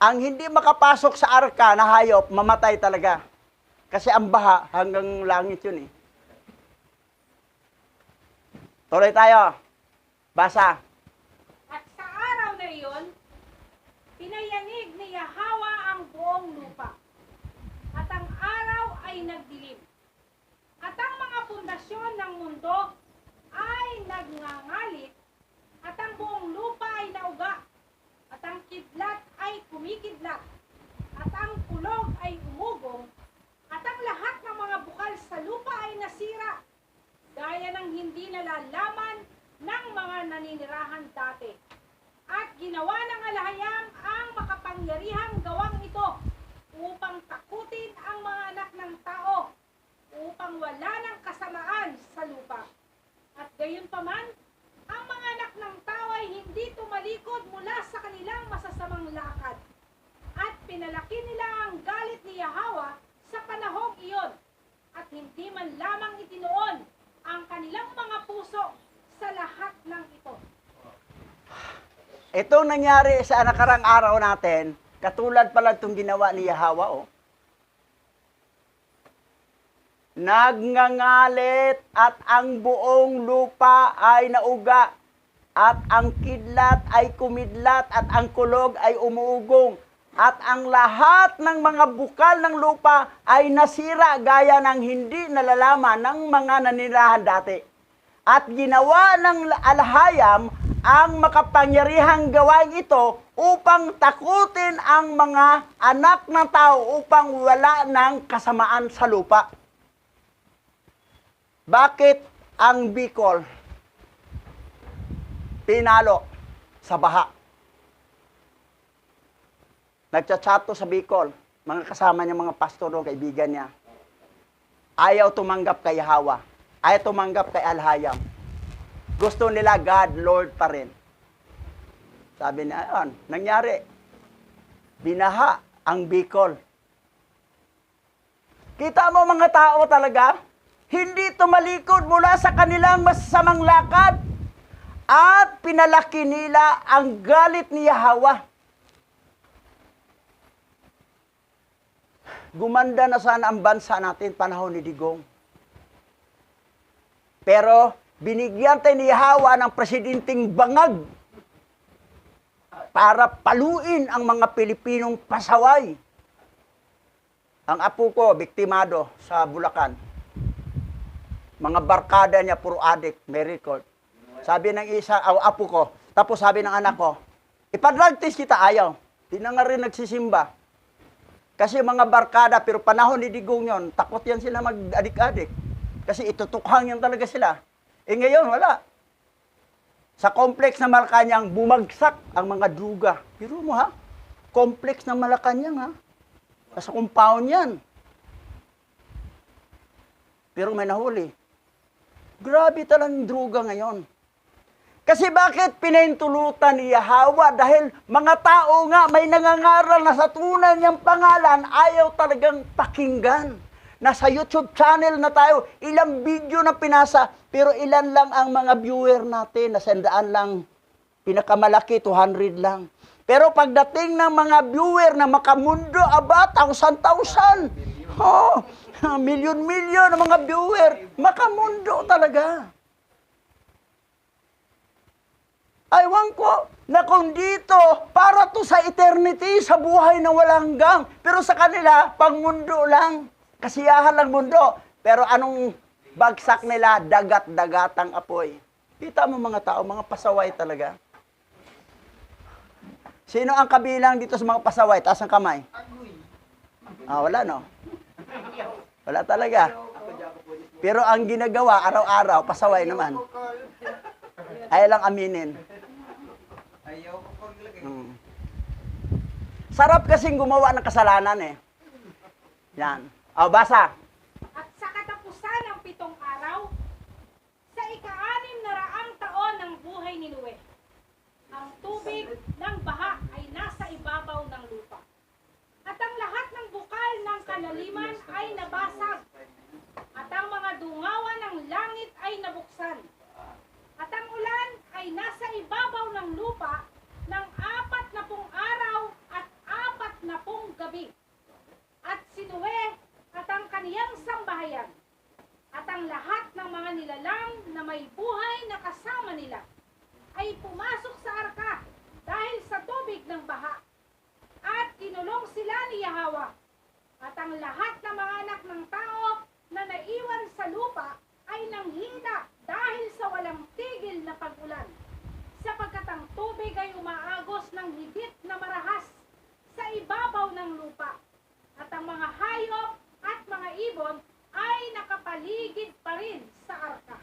ang hindi makapasok sa arka na hayop, mamatay talaga. Kasi ang baha hanggang langit yun eh. Tuloy tayo. Basa. At sa araw na iyon, pinayanig ni Yahweh ang buong lupa. At ang araw ay nagdilim. At ang mga pundasyon ng mundo ay nagngangalit. At ang buong lupa ay nauga. At ang kidlat ay kumikidlat. At ang kulog ay umugong. At ang lahat ng mga bukal sa lupa ay nasira. Gaya ng hindi nalalaman ng mga naninirahan dati. At ginawa ng alahayam ang makapangyarihang gawang ito upang takutin ang mga anak ng tao, upang wala ng kasamaan sa lupa. At gayon paman, ang mga anak ng tao ay hindi tumalikod mula sa kanilang masasamang lakad. At pinalaki nila ang galit ni Yahweh sa panahong iyon, at hindi man lamang itinuon ang kanilang mga puso sa lahat ng ito. Itong nangyari sa nakarang araw natin, katulad pala itong ginawa ni Yahweh, oh. Nagngangalit at ang buong lupa ay nauga, at ang kidlat ay kumidlat, at ang kulog ay umuugong, at ang lahat ng mga bukal ng lupa ay nasira gaya ng hindi nalalaman ng mga nanirahan dati. At ginawa ng alahayam ang makapangyarihang gawain ito upang takutin ang mga anak ng tao upang wala ng kasamaan sa lupa. Bakit ang Bicol pinalo sa baha? Nagchatsato sa Bicol, mga kasama niya, mga pastor o kaibigan niya. Ayaw tumanggap kay Yahweh. Ayaw tumanggap kay Alhayam. Gusto nila God, Lord pa rin. Sabi niya, ayun, nangyari. Binaha ang Bicol. Kita mo mga tao talaga, hindi tumalikod mula sa kanilang masasamang lakad at pinalaki nila ang galit ni Yahweh. Gumanda na sana ang bansa natin panahon ni Digong. Pero binigyan tayo ni Yahweh ng presidenteng bangag para paluin ang mga Pilipinong pasaway. Ang apo ko, biktimado sa Bulacan. Mga barkada niya, puro adik, may record. Sabi ng isa, apo ko, tapos sabi ng anak ko, ipadrag test kita, ayaw. Di na nga rin nagsisimba. Kasi mga barkada, pero panahon ni Digong yon, takot yan sila mag-adik-adik. Kasi itutukhang yan talaga sila. Eh ngayon, wala. Sa complex na Malacanang, bumagsak ang mga druga. Pero mo ha, complex na Malacanang ha. Nasa compound yan. Pero may nahuli. Grabe talagang druga ngayon. Kasi bakit pinahintulutan ni Yahweh? Dahil mga tao nga may nangangaral na sa tunay niyang pangalan, ayaw talagang pakinggan. Nasa YouTube channel na tayo, ilang video na pinasa, pero ilan lang ang mga viewer natin, nasa 100 lang, pinakamalaki, 200 lang. Pero pagdating ng mga viewer na makamundo, aba, 1,000. Oh, milyon-milyon ng mga viewer, makamundo talaga. Aywan ko na kung dito, para to sa eternity, sa buhay na walang hanggang. Pero sa kanila, pangmundo lang. Kasiyahan lang mundo. Pero anong bagsak nila? Dagat-dagatang apoy. Kita mo mga tao, mga pasaway talaga. Sino ang kabilang dito sa mga pasaway? Taas ang kamay. Wala no? Wala talaga. Pero ang ginagawa, araw-araw, pasaway naman. Ayaw lang aminin. Ayaw ko paglagay. Sarap kasing gumawa ng kasalanan eh. Yan. Basa. At sa katapusan ng 7 araw, sa ika-6 na raang taon ng buhay ni Noe, ang tubig ng baha ay nasa ibabaw ng lupa. At ang lahat ng bukal ng kanaliman ay nabasag. At ang mga dungawan ng langit ay nabuksan. At ang ulan ay nasa ibabaw ng lupa ng 40 araw at 40 gabi. At si Noe at ang kaniyang sambahayan at ang lahat ng mga nilalang na may buhay na Yahawa. At ang lahat ng mga anak ng tao na naiwan sa lupa ay nanghina dahil sa walang tigil na pag-ulan, sapagkat ang tubig ay umaagos ng higit na marahas sa ibabaw ng lupa. At ang mga hayop at mga ibon ay nakapaligid pa rin sa arka.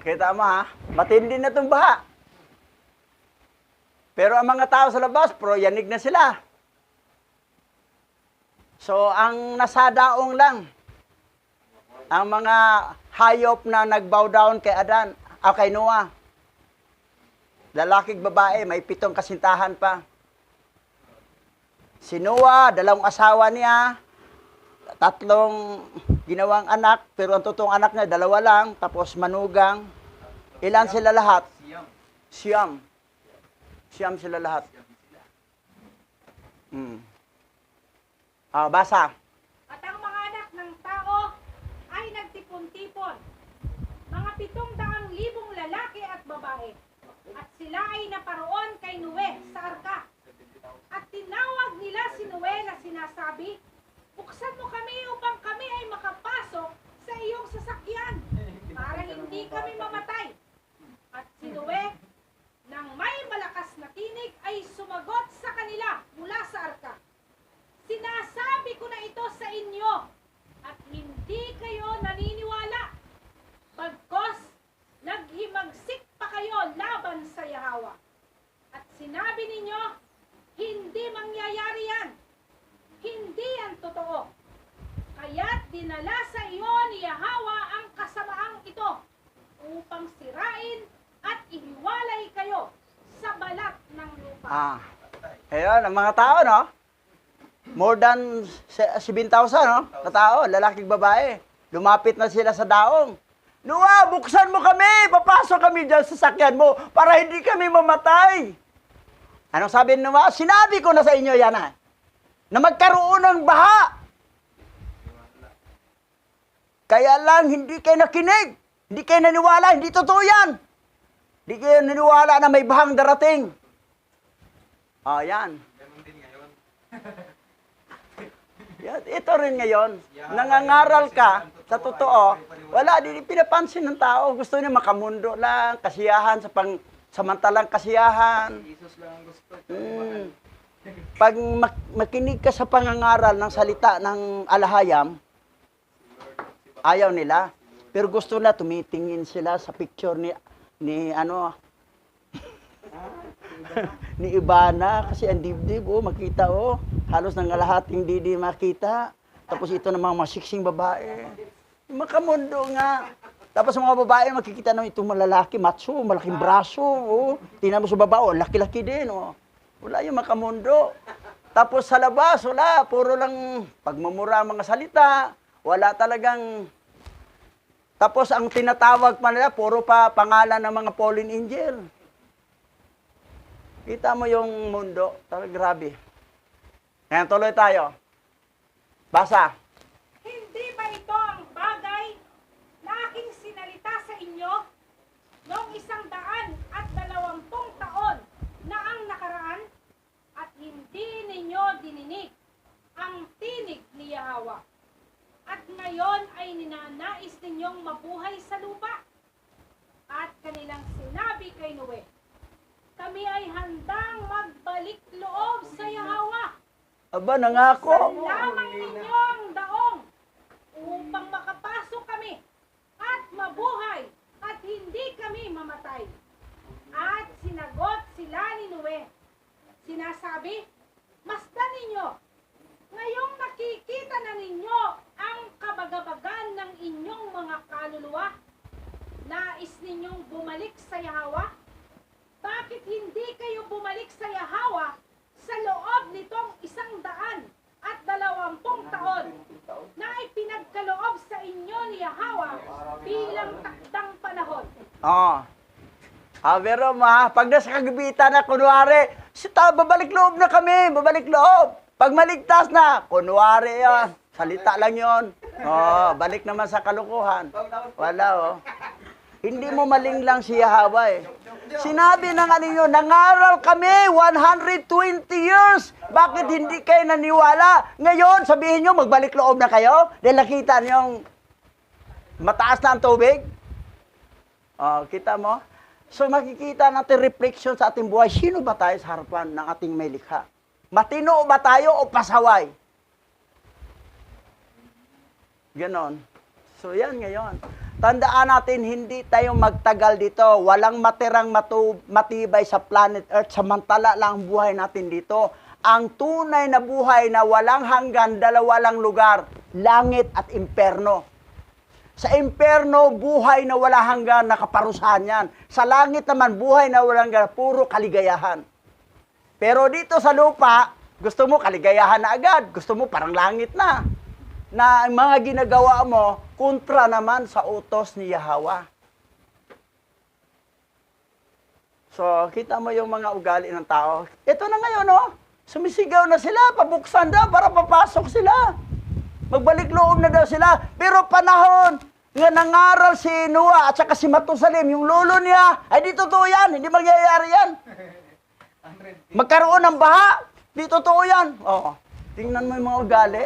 Kita mo ha, matindi na itong baha. Pero ang mga tao sa labas, yanig na sila. So, ang nasa daong lang, ang mga hayop na nag-bow down kay Adan, kay Noah. Lalaking babae, may 7 kasintahan pa. Si Noah, 2 asawa niya, 3 ginawang anak, pero ang totoong anak niya, 2 lang, tapos manugang. Ilan sila lahat? Siyam. Siyam sila lahat. Basa. At ang mga anak ng tao ay nagtipon-tipon, mga 700,000 lalaki at babae. At sila ay naparoon kay Noe sa arka. At tinawag nila si Noe na sinasabi, buksan mo kami upang kami ay makapasok sa iyong sasakyan para hindi kami mamatay. At si Noe, nang may malakas na tinig, ay sumagot sa kanila mula sa arka. Sinasabi ko na ito sa inyo at hindi kayo naniniwala. Bagkos, naghimagsik pa kayo laban sa Yahawa. At sinabi ninyo, hindi mangyayari yan. Hindi yan totoo. Kaya't dinala sa iyo ni Yahawa ang kasamaang ito upang sirain at ihiwalay kayo sa balat ng lupa. Ayun, ang mga tao, no? More than 7,000, no? Na tao, lalaking babae. Lumapit na sila sa daong. Noah, buksan mo kami! Papasok kami dyan sa sakyan mo para hindi kami mamatay. Anong sabi ni Noah? Sinabi ko na sa inyo yan, na magkaroon ng baha. Kaya lang, hindi kayo nakinig. Hindi kayo naniwala. Hindi totoo yan. Hindi kayo naniwala na may bahang darating. Yan. Ganun din ngayon. Yan, ito rin ngayon. Nangangaral ka, sa totoo, wala, di pinapansin ng tao. Gusto niya makamundo lang, kasiyahan, samantalang kasiyahan. Jesus lang ang gusto. Pag makinig ka sa pangangaral ng salita ng alahayam, ayaw nila. Pero gusto na tumitingin sila sa picture ni Ibana, kasi ang dibdib, makita, halos nang lahating di makita. Tapos ito namang masiksing babae. Makamundo nga. Tapos mga babae, makikita naman itong malalaki, macho, malaking braso. Tingnan mo sa baba, laki-laki din. Wala yung makamundo. Tapos sa labas, wala. Puro lang pagmamura mga salita. Wala talagang... Tapos ang tinatawag pa nila, puro pa pangalan ng mga fallen angel. Kita mo yung mundo. Talagang grabe. Ngayon, tuloy tayo. Basa. Hindi ba ito ang bagay na aking sinalita sa inyo noong 120 taon na ang nakaraan at hindi ninyo dininig ang tinig ni Yahawa? At ngayon ay ninanais ninyong mabuhay sa lupa. At kanilang sinabi kay Noe, kami ay handang magbalik loob sa Yahawa. Aba, nangako. Lamang ninyo ang daong upang makapasok kami at mabuhay at hindi kami mamatay. At sinagot sila ni Noe. Sinasabi, masdan ninyo, ngayong nakikita na ninyo ang kabagabagan ng inyong mga kaluluwa, nais ninyong bumalik sa Yahawa? Bakit hindi kayo bumalik sa Yahawa sa loob nitong 120 taon na ipinagkaloob sa inyo ni Yahawa bilang takdang panahon? Pero pag nasa kagibitan na, kunwari, babalik loob na kami, babalik loob. Pag maligtas na, kunwari yan, salita lang yon. Balik naman sa kalukuhan. Wala, Hindi mo maling lang si Yahweh eh. Sinabi ng ano nyo, nangaral kami 120 years. Bakit hindi kayo naniwala? Ngayon, sabihin nyo, magbalik loob na kayo? Dahil nakita nyo yung mataas na ang tubig? Oh, kita mo? So makikita natin reflection sa ating buhay. Sino ba tayo sa harapan ng ating may likha? Matino ba tayo o pasaway? Ganon. So yan ngayon. Tandaan natin, hindi tayo magtagal dito. Walang matirang matibay sa planet Earth. Samantala lang ang buhay natin dito. Ang tunay na buhay na walang hanggan, dalawa lang lugar. Langit at imperno. Sa imperno, buhay na wala hanggan, nakaparusahan yan. Sa langit naman, buhay na walang hanggan, puro kaligayahan. Pero dito sa lupa, gusto mo kaligayahan na agad. Gusto mo parang langit na. Na ang mga ginagawa mo, kontra naman sa utos ni Yahweh. So, kita mo yung mga ugali ng tao. Ito na ngayon, no? Sumisigaw na sila, pabuksan daw para papasok sila. Magbalik loob na daw sila. Pero panahon nga nangaral si Noah at saka si Matusalem, yung lolo niya, ay di totoo yan, hindi mangyayari yan. Magkaroon ng baha, di totoo yan. Oo. Tingnan mo yung mga ugali.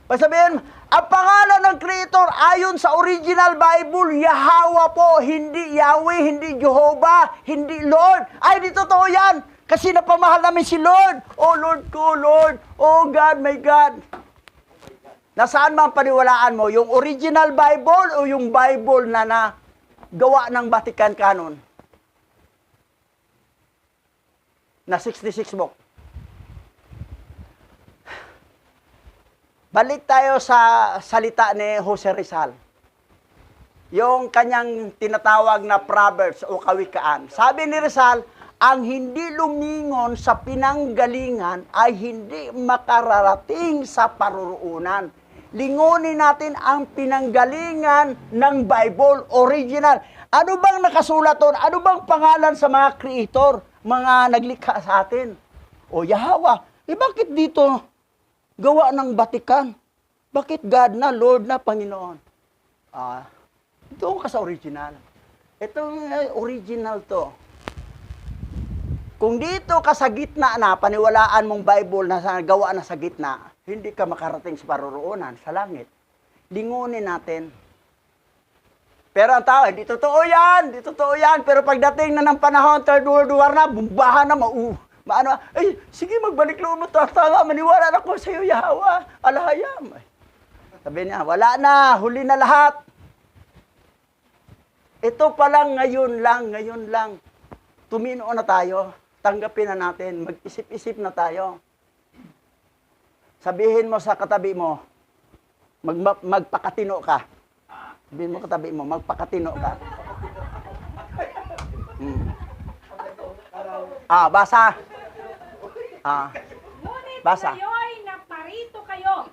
Pasabihin, ang pangalan ng Creator ayon sa original Bible, Yahweh po, hindi Yahweh, hindi Jehovah, hindi Lord. Ay, di totoo yan. Kasi napamahal namin si Lord. Oh, Lord ko, Lord. Oh, God, my God. Nasaan man paniwalaan mo? Yung original Bible o yung Bible na gawa ng Vatican Canon? Na 66 book. Balik tayo sa salita ni Jose Rizal. Yung kanyang tinatawag na Proverbs o Kawikaan. Sabi ni Rizal, ang hindi lumingon sa pinanggalingan ay hindi makararating sa paruroonan. Lingunin natin ang pinanggalingan ng Bible, original. Ano bang nakasulat doon? Ano bang pangalan sa mga creator, mga naglikha sa atin? O Yahweh, bakit dito gawa ng Vatican? Bakit God na, Lord na, Panginoon? Doon ka sa original. Itong original to. Kung dito ka sa gitna na, paniwalaan mong Bible na gawa na sa gitna, hindi ka makarating sa paruroonan, sa langit. Lingunin natin. Pero ang tao, hindi totoo yan, hindi totoo yan. Pero pagdating na ng panahon, third world war na, bumbahan na, maano, ay, sige, magbalik loob mo, tama, maniwala na ko sa iyo, Yahweh, alahayam. Sabi niya, wala na, huli na lahat. Ito pa lang, ngayon lang. Tumino na tayo, tanggapin na natin, mag-isip-isip na tayo. Sabihin mo sa katabi mo, magpakatino ka. Sabihin mo katabi mo, magpakatino ka. Basa. Ngunit Basa. kayo'y naparito kayo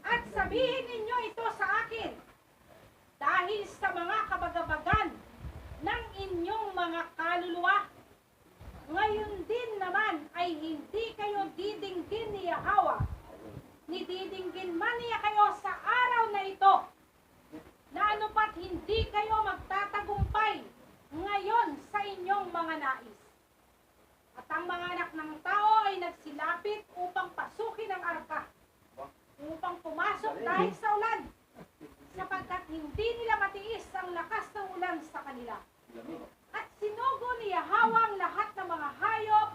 at sabihin ninyo ito sa akin dahil sa mga kabagabagan ng inyong mga kaluluwa. Ngayon din naman ay hindi kayo didinggin ni Yahweh, ni didinggin man niya kayo sa araw na ito, na anupat hindi kayo magtatagumpay ngayon sa inyong mga nais. At ang mga anak ng tao ay nagsilapit upang pasukin ang arka, upang pumasok dahil sa ulan, sapagkat hindi nila matiis ang lakas ng ulan sa kanila. At sinugo ni Yahweh ang lahat ng mga hayop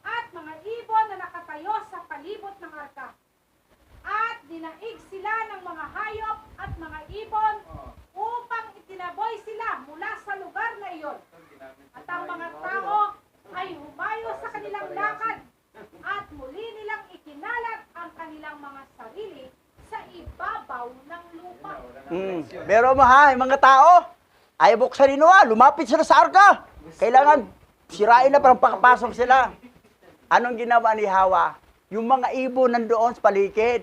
at mga ibon na nakatayo sa palibot ng arka. At dinaig sila ng mga hayop at mga ibon upang itinaboy sila mula sa lugar na iyon. At ang mga tao ay humayo sa kanilang lakad at muli nilang ikinalat ang kanilang mga sarili sa ibabaw ng lupa. Pero yung mga tao, ay buksan ni Noah, lumapit sila sa arka. Kailangan sirain na para pakapasok sila. Anong ginawa ni Hawa? Yung mga ibon nandoon sa paligid,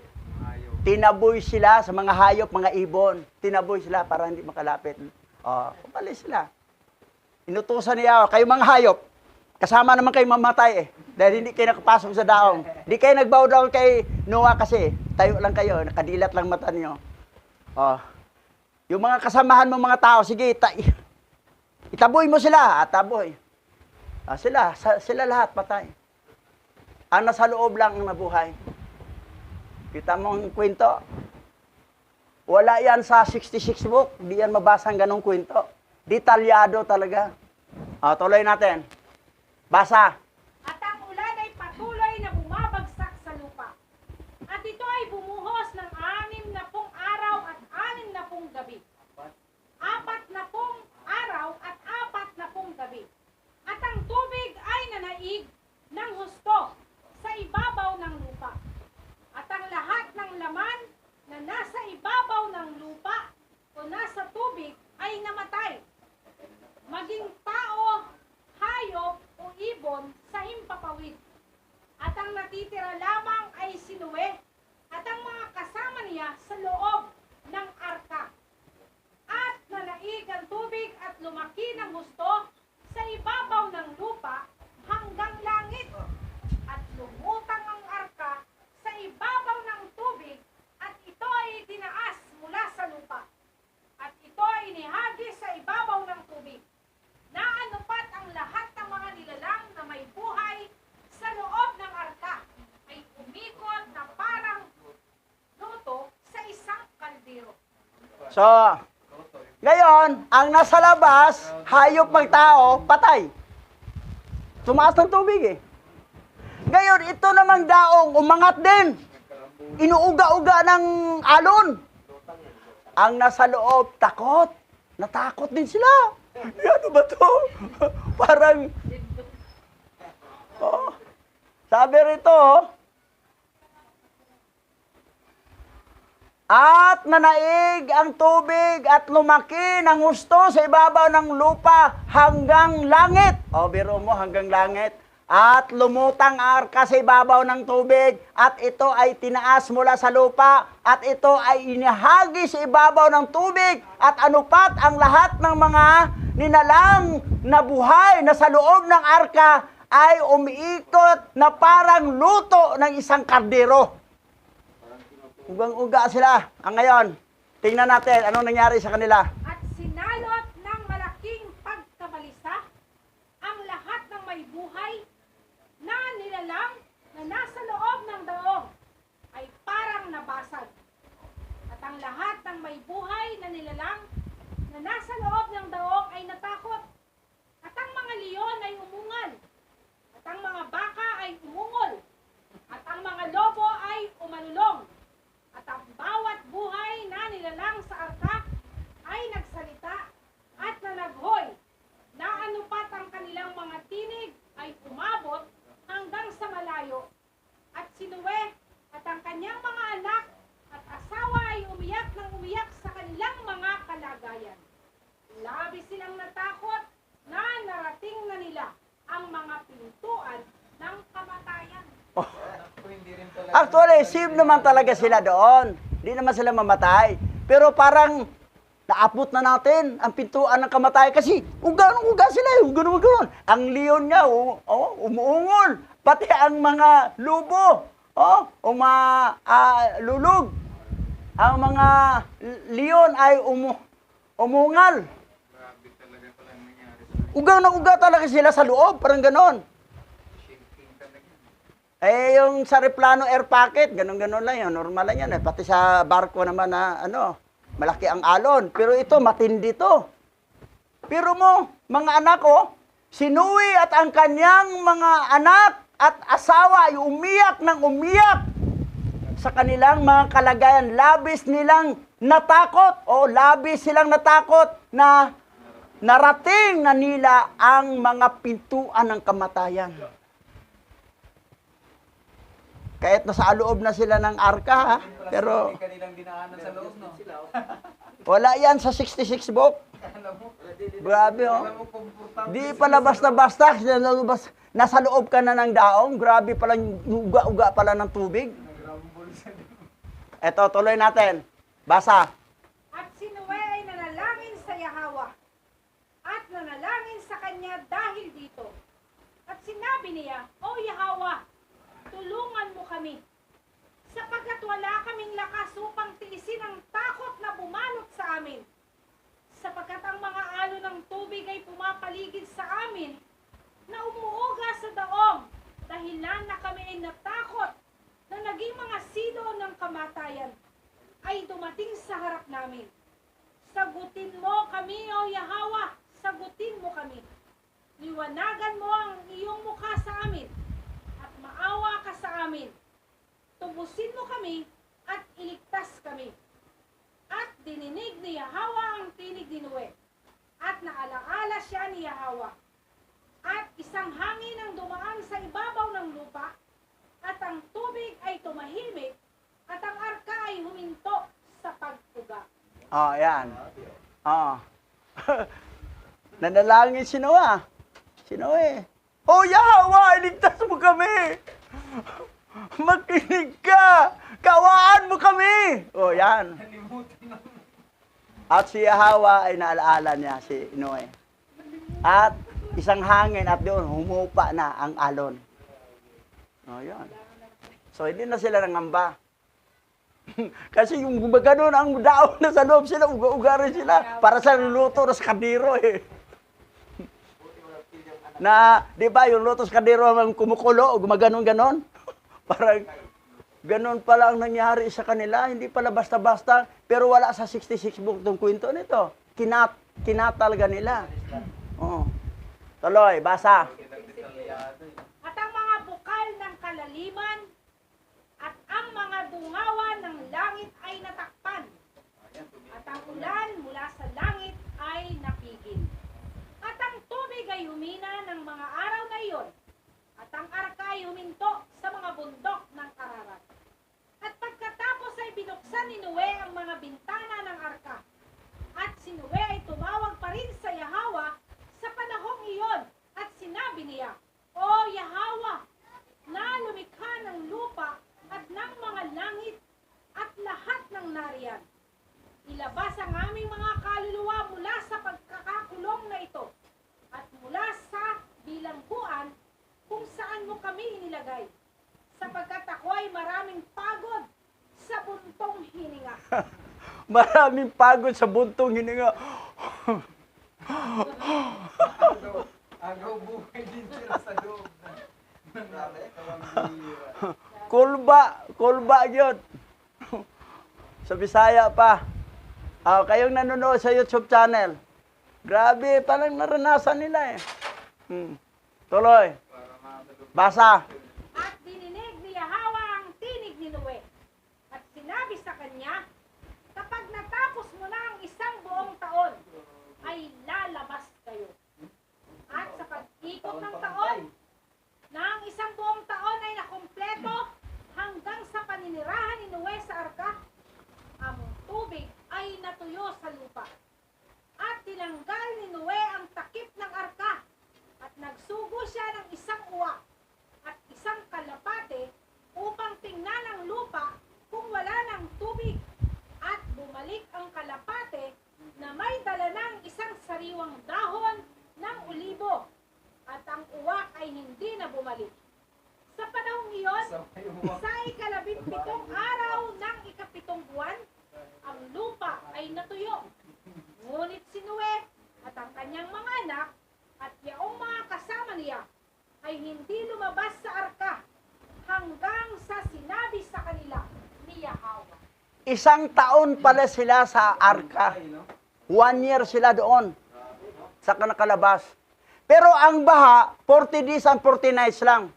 tinaboy sila sa mga hayop, mga ibon. Tinaboy sila para hindi makalapit. Umalis sila. Inutusan niya, kayo mga hayop, kasama naman kayo mamatay dahil hindi kayo nakapasok sa daong. Hindi kayo nagbow down kay Noah kasi tayo lang kayo, nakadilat lang mata niyo. Yung mga kasamahan mo mga tao, sige, itaboy mo sila. Taboy. Sila lahat patay. Ang nasa loob lang ang nabuhay. Kita mo ang kwento? Wala yan sa 66 book. Di yan mabasa ang ganong kwento. Detalyado talaga. Tuloy natin. Basa. At ang ulan ay patuloy na bumabagsak sa lupa. At ito ay bumuhos ng 60 araw at 60 gabi. 40 araw at 40 gabi. At ang tubig ay nanaig ng husto sa ibabaw ng lupa. At ang lahat ng laman na nasa ibabaw ng lupa o nasa tubig ay namatay. Maging tao, hayop o ibon sa himpapawid. At ang natitira lamang ay si Noe at ang mga kasama niya sa loob ng arka. At nanaig ang tubig at lumaki ng husto sa ibabaw ng lupa hanggang langit. At lumutang ang arka sa ibabaw ng tubig at ito ay itinaas mula sa lupa. At ito ay inihagi sa ibabaw ng tubig. Naanupat ang lahat ng mga nilalang na may buhay sa loob ng arka ay umikot na parang luto sa isang kaldero. So, ngayon, ang nasa labas, hayop magtao, patay. Tumaas ng tubig eh. Ngayon, ito namang daong umangat din. Inuuga-uga ng alon. Ang nasa loob, takot. Natakot din sila. Ano ba to? Parang, sabi rito, at nanaig ang tubig at lumaki ng husto sa ibabaw ng lupa hanggang langit. Biro mo, hanggang langit. At lumutang ang arka sa ibabaw ng tubig at ito ay tinaas mula sa lupa at ito ay inihagi sa ibabaw ng tubig at anupat ang lahat ng mga ninalang na buhay na sa loob ng arka ay umiikot na parang luto ng isang kardero. Ugang-uga sila. Ngayon, tingnan natin anong nangyari sa kanila. At sinalot ng malaking pagkabalisa ang lahat ng may buhay na nilalang na nasa loob ng daong ay parang nabasag. At ang lahat ng may buhay na nilalang na nasa loob ng daong ay natakot. At ang mga leon ay umungal. At ang mga baka ay umungol. At ang mga lobo ay umalulong. At ang bawat buhay na nilalang sa arka ay nagsalita at nanaghoy. Naanupat ang kanilang mga tinig ay umabot hanggang sa malayo. At si Noe at ang kanyang mga anak at asawa ay umiyak ng umiyak sa kanilang mga kalagayan. Labis silang natakot na narating na nila ang mga pintuan ng kamatayan. Actually, safe naman talaga sila doon. Hindi naman sila mamatay. Pero parang naapot na natin ang pintuan ng kamatayan kasi uga sila eh. Uga. Ang leon nga, umuungol. Pati ang mga lubo, lulog. Ang mga leon ay umungal. Uga talaga sila sa loob, parang ganon. Yung sa Replano Air Packet, ganon-ganon lang yan. Normal lang yan. Pati sa barko naman na, malaki ang alon. Pero ito, matindi to. Pero mo, mga anak ko, si Noe at ang kanyang mga anak at asawa ay umiyak ng umiyak sa kanilang mga kalagayan. Labis nilang natakot labis silang natakot na narating na nila ang mga pintuan ng kamatayan. Kahit nasa loob na sila ng arka, pero kanilang dinaanan sa loob, no? wala yan sa 66 book. Grabe, Di pala basta-basta, nasa loob ka na ng daong, grabe pala, uga-uga pala ng tubig. Eto, tuloy natin. Basa. At si Noe ay nanalangin sa Yahweh at nanalangin sa kanya dahil dito. At sinabi niya, O Yahweh, tulungan mo kami, sapagkat wala kaming lakas upang tiisin ang takot na bumanot sa amin. sapagkat ang mga alon ng tubig ay pumapaligid sa amin na umuuga sa daong, dahilan na kami ay natakot na naging mga silo ng kamatayan ay dumating sa harap namin. Sagutin mo kami, O Yahweh, sagutin mo kami. Liwanagan mo ang iyong mukha sa amin at maawa ka sa amin. Tubusin mo kami at iligtas kami. At dininig ni Yahweh ang tinig ni Noe, at naalaala siya ni Yahweh. At isang hangin ang dumaan sa ibabaw ng lupa, at ang tubig ay tumahimik, at ang arka ay huminto sa pagpuga. Oh, yan. Oh. Nanalangin si Noah. Si Noe. Oh, Yahweh, iligtas mo kami. Makinig ka. Kawaan mo kami. Oh, yan. At si Yahweh ay naalaala niya si Noe. At isang hangin at doon humupa na ang alon. Oh, yan. So, hindi na sila nangamba. Kasi yung gumagano ang daon na sa loob sila, uga-uga rin sila. Para sa luto na sa kandiro eh. Na, di ba, yung luto sa kandiro ang kumukulo, gumaganon-ganon. Parang, ganon pala ang nangyari sa kanila. Hindi pala basta-basta. Pero wala sa 66 book itong kwento nito. Kinatalaga nila. Oh. Tuloy, basa. At ang mga bukal ng kalaliman at ang mga bungawan ng langit ay natakpan. At ang ulan mula sa langit ay napigil. At ang tubig ay humina ng mga araw na iyon. At ang arka ay huminto sa mga bundok ng Ararat. At pagkatapos ay binuksan ni Noe ang mga bintana ng arka. At si Noe ay tumawag pa rin sa Yahweh sa panahong iyon. At sinabi niya, O Yahweh, na lumikha ng lupa at ng mga langit at lahat ng nariyan. Ilabas ang aming mga kaluluwa mula sa pagkakakulong na ito at mula sa bilangguan kung saan mo kami inilagay, sapagkat ako ay maraming pagod sa buntong hininga. Maraming pagod sa buntong hininga. Agaw buhay din sila sa loob. Kulba yun. Sa Bisaya pa. Kayong nanonood sa YouTube channel. Grabe, parang naranasan nila eh. Tuloy. Basa. At dininig ni Yahweh ang tinig ni Noe. At sinabi sa kanya, kapag natapos mo na ang isang buong taon, ay lalabas kayo. At sa pag-ikot ng taon, na ang isang buong taon ay nakumpleto hanggang sa paninirahan ni Noe sa arka, ang tubig ay natuyo sa lupa. At tinanggal ni Noe ang takip ng arka at nagsugo siya ng isang uwak at isang kalapate upang tingnan ang lupa kung wala ng tubig. At bumalik ang kalapate na may dala ng isang sariwang dahon ng olibo at ang uwak ay hindi na bumalik. Sa panahong iyon, sa ika-17 araw ng ika-7 buwan, ang lupa ay natuyo. Ngunit si Noe at ang kanyang mga anak at yaong mga kasama niya ay hindi lumabas sa arka hanggang sa sinabi sa kanila ni Yahweh. Isang taon pala sila sa arka. 1 year sila doon. Sa nakalabas. Pero ang baha, 40 days and 40 nights lang.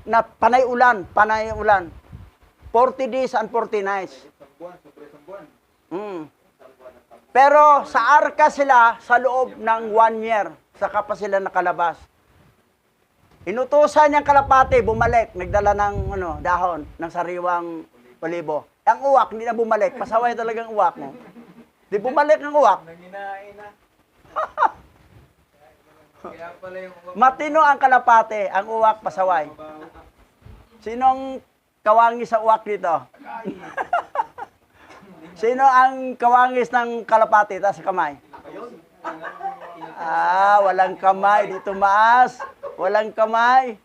Na panay ulan. 40 days and 40 nights. Pero sa arka sila, sa loob ng 1 year. Saka pa sila nakalabas. Inutusan niyang kalapate, bumalik. Nagdala ng dahon, ng sariwang olibo. Ang uwak, hindi na bumalik. Pasaway talagang uwak mo. Di bumalik ang uwak. Nanginain na. Kaya pala yung Matino ang kalapate, ang uwak pasaway. Sinong kawangis sa uwak dito? Sino ang kawangis ng kalapate sa kamay? Walang kamay. Dito maas. Walang kamay.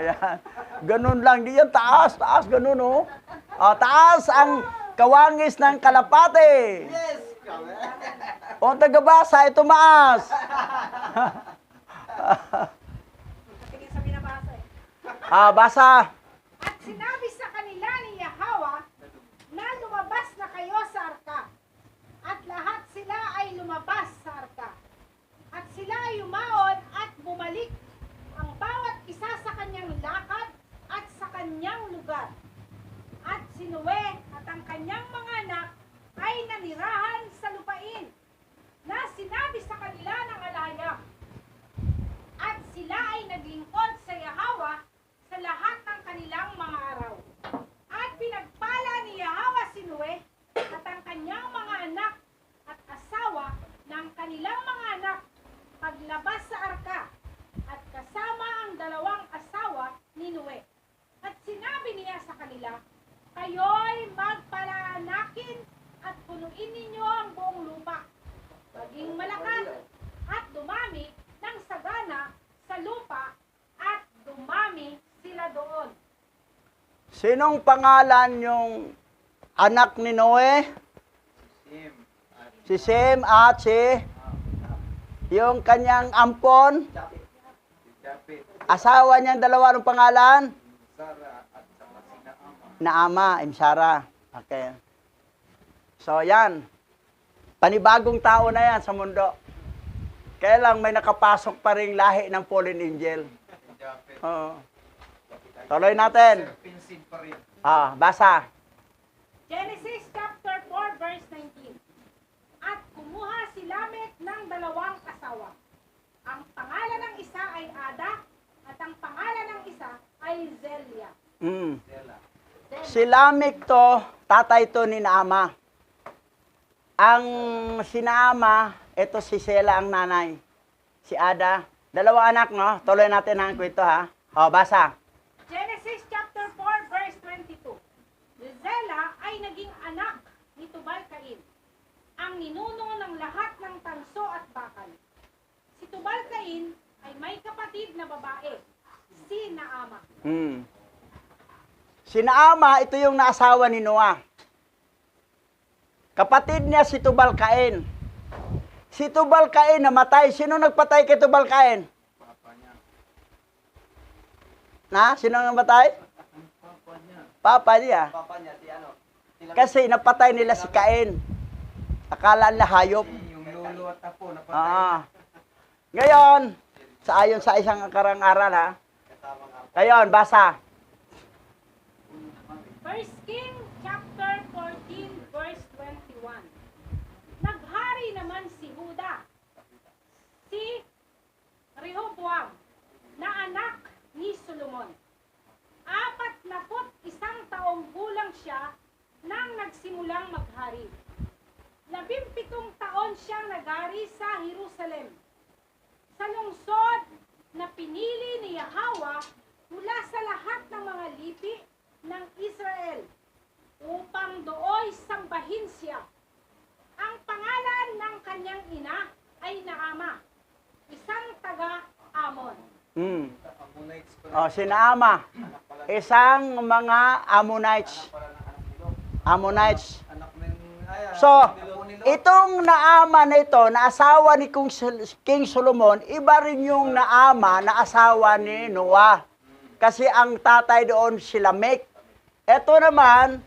Yan. Ganun lang. Di yan. Taas. Ganun, oh. Taas ang kawangis ng kalapate. yes! O taga-basa, ito maas. Tingin sa binabasa eh. Basa. At sinabi sa kanila ni Yahweh na lumabas na kayo sa arka. At lahat sila ay lumabas sa arka. At sila ay umaon at bumalik ang bawat isa sa kanyang lakad at sa kanyang lugar. At si Noe at ang kanyang mga anak ay nanirahan sa lupain na sinabi sa kanila ng alaya. At sila ay naglingkod sa Yahweh sa lahat ng kanilang mga araw. At pinagpala ni Yahweh si Noe at ang kanyang mga anak at asawa ng kanilang mga anak paglabas sa arka at kasama ang dalawang asawa ni Noe. At sinabi niya sa kanila, kayo'y magpalaanakin at punuin ninyo ang buong lupa. Maging malakas at dumami ng sagana sa lupa at dumami sila doon. Sinong pangalan yung anak ni Noe? Sim. Si Sem at si yung kanyang ampon, Si Japet. asawa niyang dalawa ng pangalan? Sara at saka si Naama. Naama, Imsara. Okay. So, yan. Panibagong tao na yan sa mundo. Kaya lang may nakapasok pa ring lahi ng fallen angel. Si Japet. Oo. Tuloy natin. Serpent seed pa rin. Basa. Genesis chapter 4 verse 19. At kumuha si Lamek ng dalawang asawa. Ang pangalan ng isa ay Ada at ang pangalan ng isa ay Zelia. Sela. Si Lamik to, tatay to ni Naama. Ang si Naama, ito si Sela ang nanay. Si Ada. Dalawang anak, no? Tuloy natin ang kwento, ha? Basa. Genesis chapter 4 verse 22. Zela ay naging anak ni Tubal-Cain, ang ninuno ng lahat ng tanso at bakal. Si Tubal-Cain ay may kapatid na babae, si Naama. Si Naama, ito yung naasawa ni Noah. Kapatid niya si Tubal-Cain. Si Tubal-Cain namatay. Sino nagpatay kay Tubal-Cain? Papa niya. Sino namatay? Papa niya. Papa niya. Papa niya si ano? Kasi napatay nila si Cain. Akala nila hayop. Yung lolo at apo napatay. Ngayon, ayon sa isang karang-aral, ha? Ngayon, basa. 1 King chapter 14 verse 21. Naghari naman si Huda, si Rehoboam, na anak ni Solomon. 41 taong gulang siya nang nagsimulang maghari. 17 taon siyang naghari sa Jerusalem, sa lungsod na pinili ni Yahweh mula sa lahat ng mga lipi ng Israel upang dooy sambahin siya. Ang pangalan ng kanyang ina ay Naama, isang taga-Amon. Ammonites pa rin. Si Naama, isang mga Ammonites. Ammonites. Anak ng So, itong Naama na ito, na asawa ni King Solomon, iba rin yung Naama na asawa ni Noah. Kasi ang tatay doon si Lamek. Ito naman,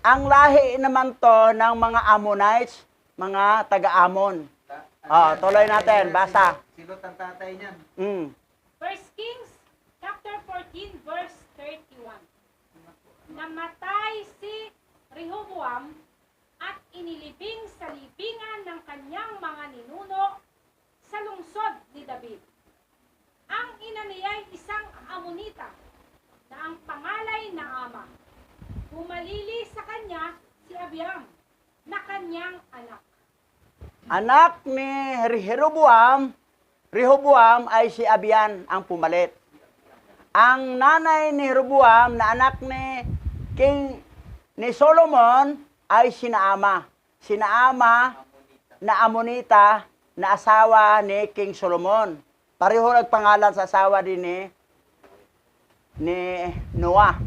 ang lahi naman to ng mga Ammonites, mga taga-Amon. Tuloy natin, basa. Sino ang tatay niyan? 1 Kings chapter 14 verse 31. Namatay si Rehoboam at inilibing sa libingan ng kanyang mga ninuno sa lungsod ni David. Ang ina niya ay isang Amonita na ang pangalay Naama. Humalili sa kanya si Abiam na kanyang anak. Anak ni Rehoboam ay si Abian ang pumalit. Ang nanay ni Rehoboam na anak ni Solomon ay si Naama. Si Naama na Amonita na asawa ni King Solomon. Pareho nagpangalan sa asawa din ni Noah.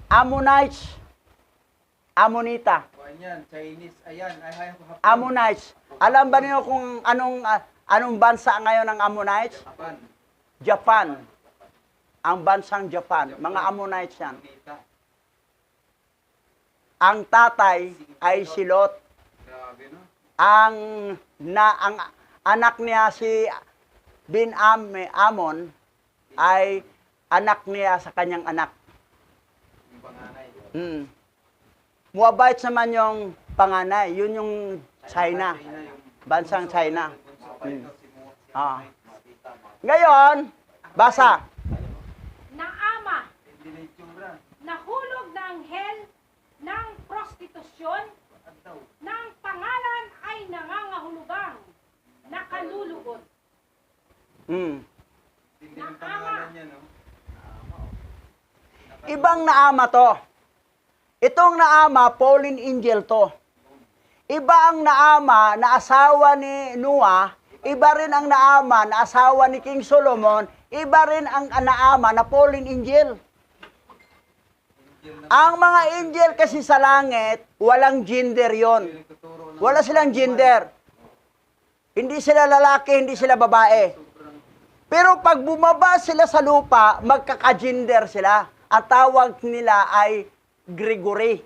Ammonites. Amonita. Kuan yan, Chinese. Ayan, I have Ammonites. Alam ba niyo kung anong bansa ngayon ang Ammonites? Japan. Japan. Ang bansang Japan. Mga Ammonites yan. Dita. Ang tatay ay si Lot. Grabe, no? Ang anak niya si Amon ay anak niya sa kanyang anak. Yung panganay. Moabites naman yung panganay. Yun yung China. yung Bansang China. ito, Ah. Ngayon, basa. Naama, Hindi na itsura. nahulog na anghel ng prostitusyon, At daw. ng pangalan ay nangangahulugang nakalulugod. Mm. Hindi ng pangalan niya, no? Ibang naama to. Itong naama, Pauline angel to. Iba ang naama na asawa ni Noah, iba rin ang naama na asawa ni King Solomon, iba rin ang naama na Pauline angel. Ang mga angel kasi sa langit, walang gender yon. Nagtuturo ng Wala silang gender. Hindi sila lalaki, hindi sila babae. Pero pag bumaba sila sa lupa, magkaka-gender sila. Ang tawag nila ay Gregory.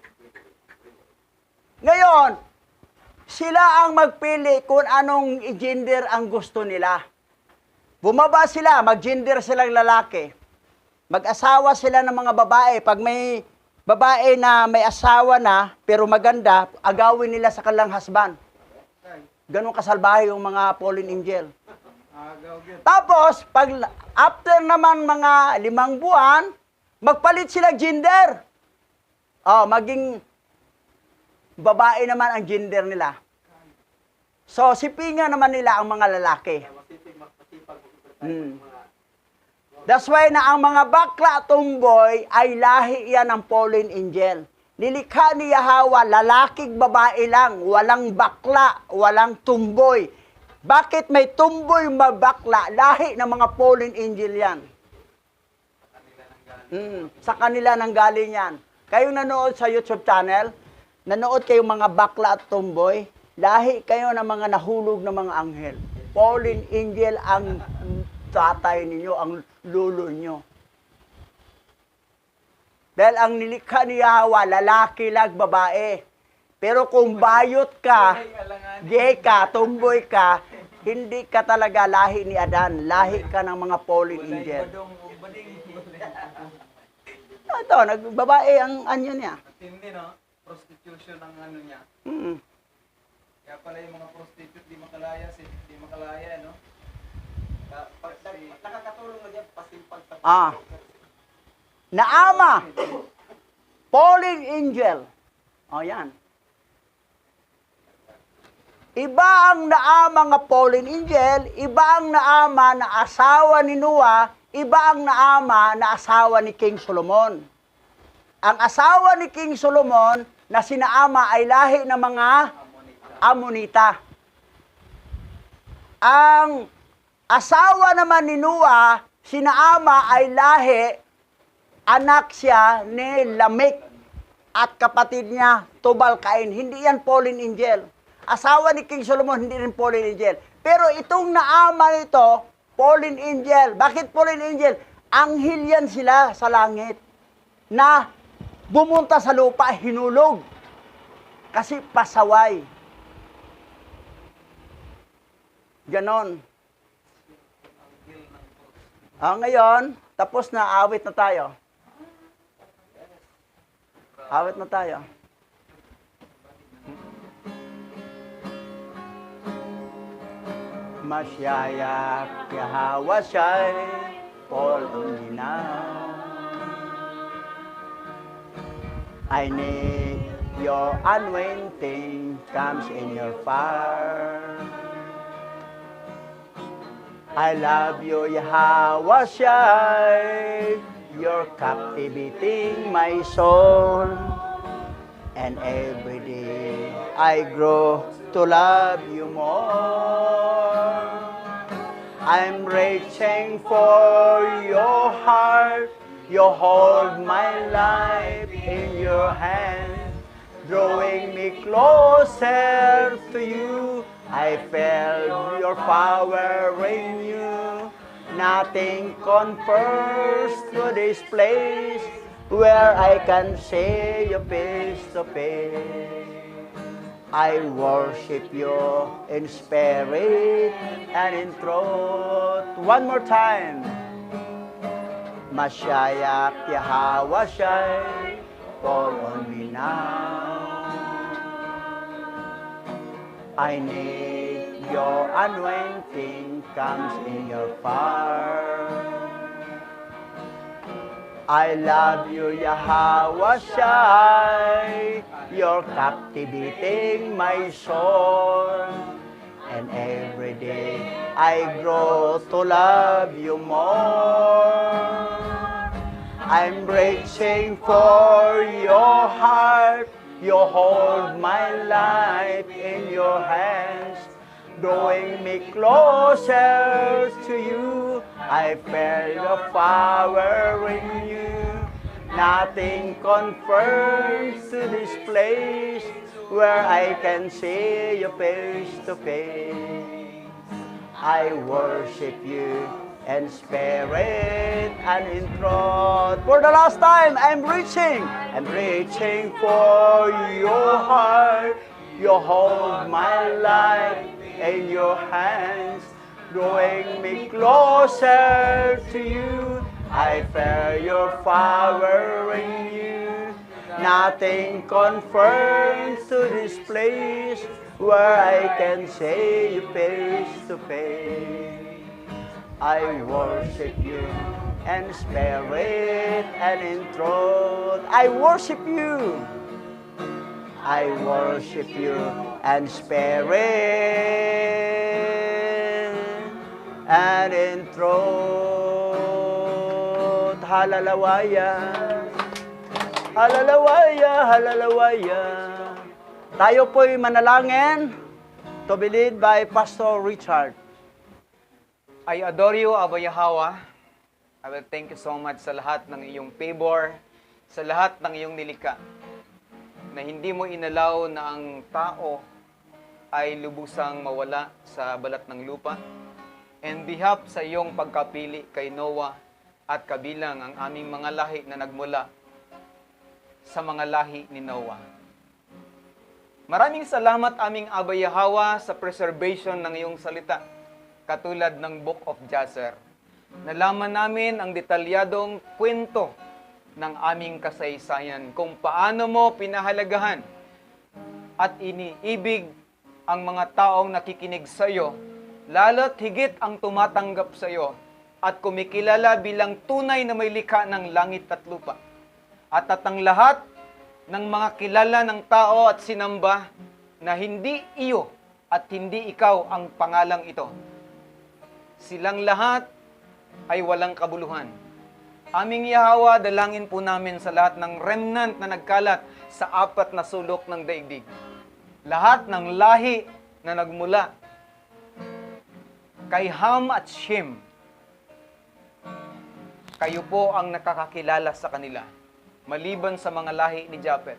Ngayon, sila ang magpili kung anong gender ang gusto nila. Bumaba sila, mag-gender silang lalaki. Mag-asawa sila ng mga babae. Pag may babae na may asawa na, pero maganda, agawin nila sa kanilang husband. Ganon kasalbahe yung mga Pauline angel. agaw yun. Tapos, pag after naman mga 5 buwan, magpalit sila gender. Maging babae naman ang gender nila. So, sipingan naman nila ang mga lalaki. That's why na ang mga bakla tumboy ay lahi yan ng Pauline angel. Nilikha ni Yahweh, lalakig babae lang, walang bakla, walang tumboy. Bakit may tumboy mabakla? Lahi ng mga Pauline angel yan. Sa kanila nang galing yan. Kayong nanood sa YouTube channel, nanood kayong mga bakla at tumboy, lahi kayo ng mga nahulog na mga anghel. Pauline angel ang tatay ninyo, ang lulo nyo. Dahil ang nilikha ni Yahweh, lalaki lang, babae. Pero kung bayot ka, gay ka, tumboy ka, hindi ka talaga lahi ni Adan. Lahi ka ng mga Pauline angel. Ito, nagbabae ang anyo niya. Hindi, no? Prostitution ang ano niya. Kaya pala yung mga prostitute, di makalaya, di makalaya, no? Nakakatulong na dyan, pasimpag sa Naama. Pauline angel. Yan. Iba ang naama nga Pauline angel, iba ang naama na asawa ni Noah, iba ang naama na asawa ni King Solomon. Ang asawa ni King Solomon na sinaama ay lahi ng mga Amonita. Ang asawa naman ni Noah, sinaama ay lahi, anak siya ni Lamech at kapatid niya, Tubal-Cain. Hindi yan Pauline angel. Asawa ni King Solomon, hindi rin Pauline angel. Pero itong naama nito, Pauline angel. Bakit Pauline angel? Anghel yan sila sa langit na bumunta sa lupa, hinulog. Kasi pasaway. Ganon. Ngayon, tapos na, awit na tayo. Awit na tayo. Masyayak Yahweh Shai, Paul Undina. I need your anointing comes in your fire. I love you, Yahweh Shai. You're captivating my soul. And every day I grow to love you more. I'm reaching for your heart. You hold my life in your hand. drawing me closer to you. I felt your power in you. Nothing compares to this place where I can see you face to face. I worship you in spirit and in truth. One more time. Mashiach Yahweh Shai, fall on me now. I need your anointing comes in your fire. I love you, Yahweh Shai. You're captivating my soul. And every day I grow to love you more. I'm reaching for your heart. You hold my life in your hands, drawing me closer to you. I feel the power in you. Nothing confirms to this place where I can see you face to face. I worship you in spirit and in truth. For the last time, I'm reaching for your heart. You hold my life in your hands, drawing me closer to you. I feel your power in you. Nothing confirms to this place where I can see you face to face. I worship you in spirit and in truth. I worship you. I worship you in spirit and in truth. Hallelujah. Hallelujah, hallelujah. Tayo po'y manalangin to be led by Pastor Richard. I adore you, Abba Yahweh. I will thank you so much sa lahat ng iyong favor, sa lahat ng iyong nilikha, na hindi mo inalaw na ang tao ay lubusang mawala sa balat ng lupa. And behalf sa iyong pagkapili kay Noah at kabilang ang aming mga lahi na nagmula sa mga lahi ni Noah. Maraming salamat aming Abba Yahweh sa preservation ng iyong salita, katulad ng Book of Jasher. Nalaman namin ang detalyadong kwento ng aming kasaysayan, kung paano mo pinahalagahan at iniibig ang mga taong nakikinig sa iyo, lalo't higit ang tumatanggap sa iyo at kumikilala bilang tunay na may likha ng langit at lupa. At ang lahat ng mga kilala ng tao at sinamba na hindi iyo at hindi ikaw ang pangalang ito, silang lahat ay walang kabuluhan. Aming Yahweh, dalangin po namin sa lahat ng remnant na nagkalat sa 4 na sulok ng daigdig. Lahat ng lahi na nagmula kay Ham at Shem, kayo po ang nakakakilala sa kanila, maliban sa mga lahi ni Japhet.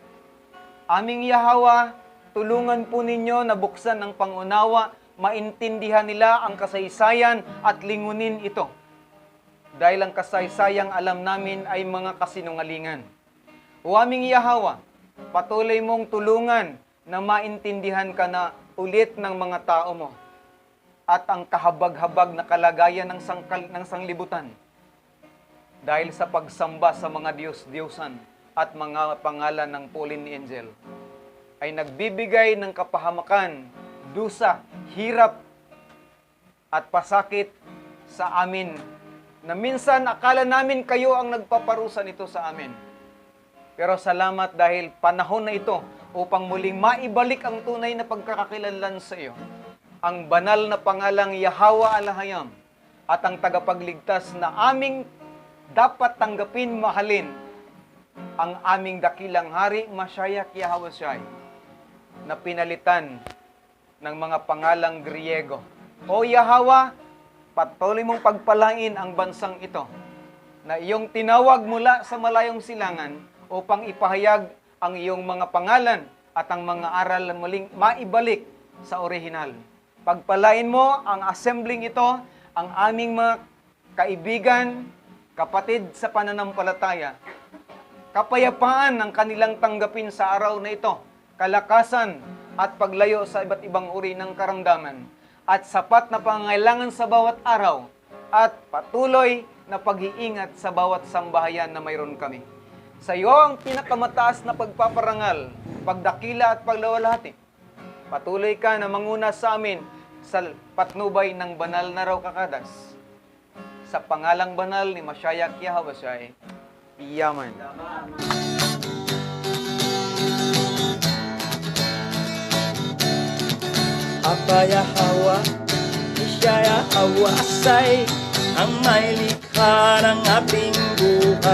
Aming Yahweh, tulungan po ninyo na buksan ng pangunawa, maintindihan nila ang kasaysayan at lingunin ito. Dahil ang kasaysayang alam namin ay mga kasinungalingan. O aming Yahweh, patuloy mong tulungan na maintindihan ka na ulit ng mga tao mo at ang kahabag-habag na kalagayan ng sanglibutan. Dahil sa pagsamba sa mga Diyos-Diyosan at mga pangalan ng Pauline Angel, ay nagbibigay ng kapahamakan, dusa, hirap at pasakit sa amin, na minsan akala namin kayo ang nagpaparusa nito sa amin. Pero salamat dahil panahon na ito upang muling maibalik ang tunay na pagkakakilanlan sa iyo, ang banal na pangalang Yahweh Alahayam, at ang tagapagligtas na aming dapat tanggapin, mahalin, ang aming dakilang hari, Mashiach Yahweh Shai, na pinalitan ng mga pangalang Griego. O Yahweh, patuloy mong pagpalain ang bansang ito na iyong tinawag mula sa malayong silangan upang ipahayag ang iyong mga pangalan at ang mga aral na muling maibalik sa orihinal. Pagpalain mo ang assembling ito, ang aming mga kaibigan, kapatid sa pananampalataya. Kapayapaan ang kanilang tanggapin sa araw na ito, kalakasan at paglayo sa iba't ibang uri ng karamdaman, at sapat na pangangailangan sa bawat araw, at patuloy na pag-iingat sa bawat sambahayan na mayroon kami. Sa iyo ang pinakamataas na pagpaparangal, pagdakila at paglawalhati. Patuloy ka na manguna sa amin sa patnubay ng banal na raw kakadas. Sa pangalang banal ni Mashiach Yahawashi, Yaman. Abaya Hawa, Ishaya Hawa Asay, ang may likha ng ating buhay.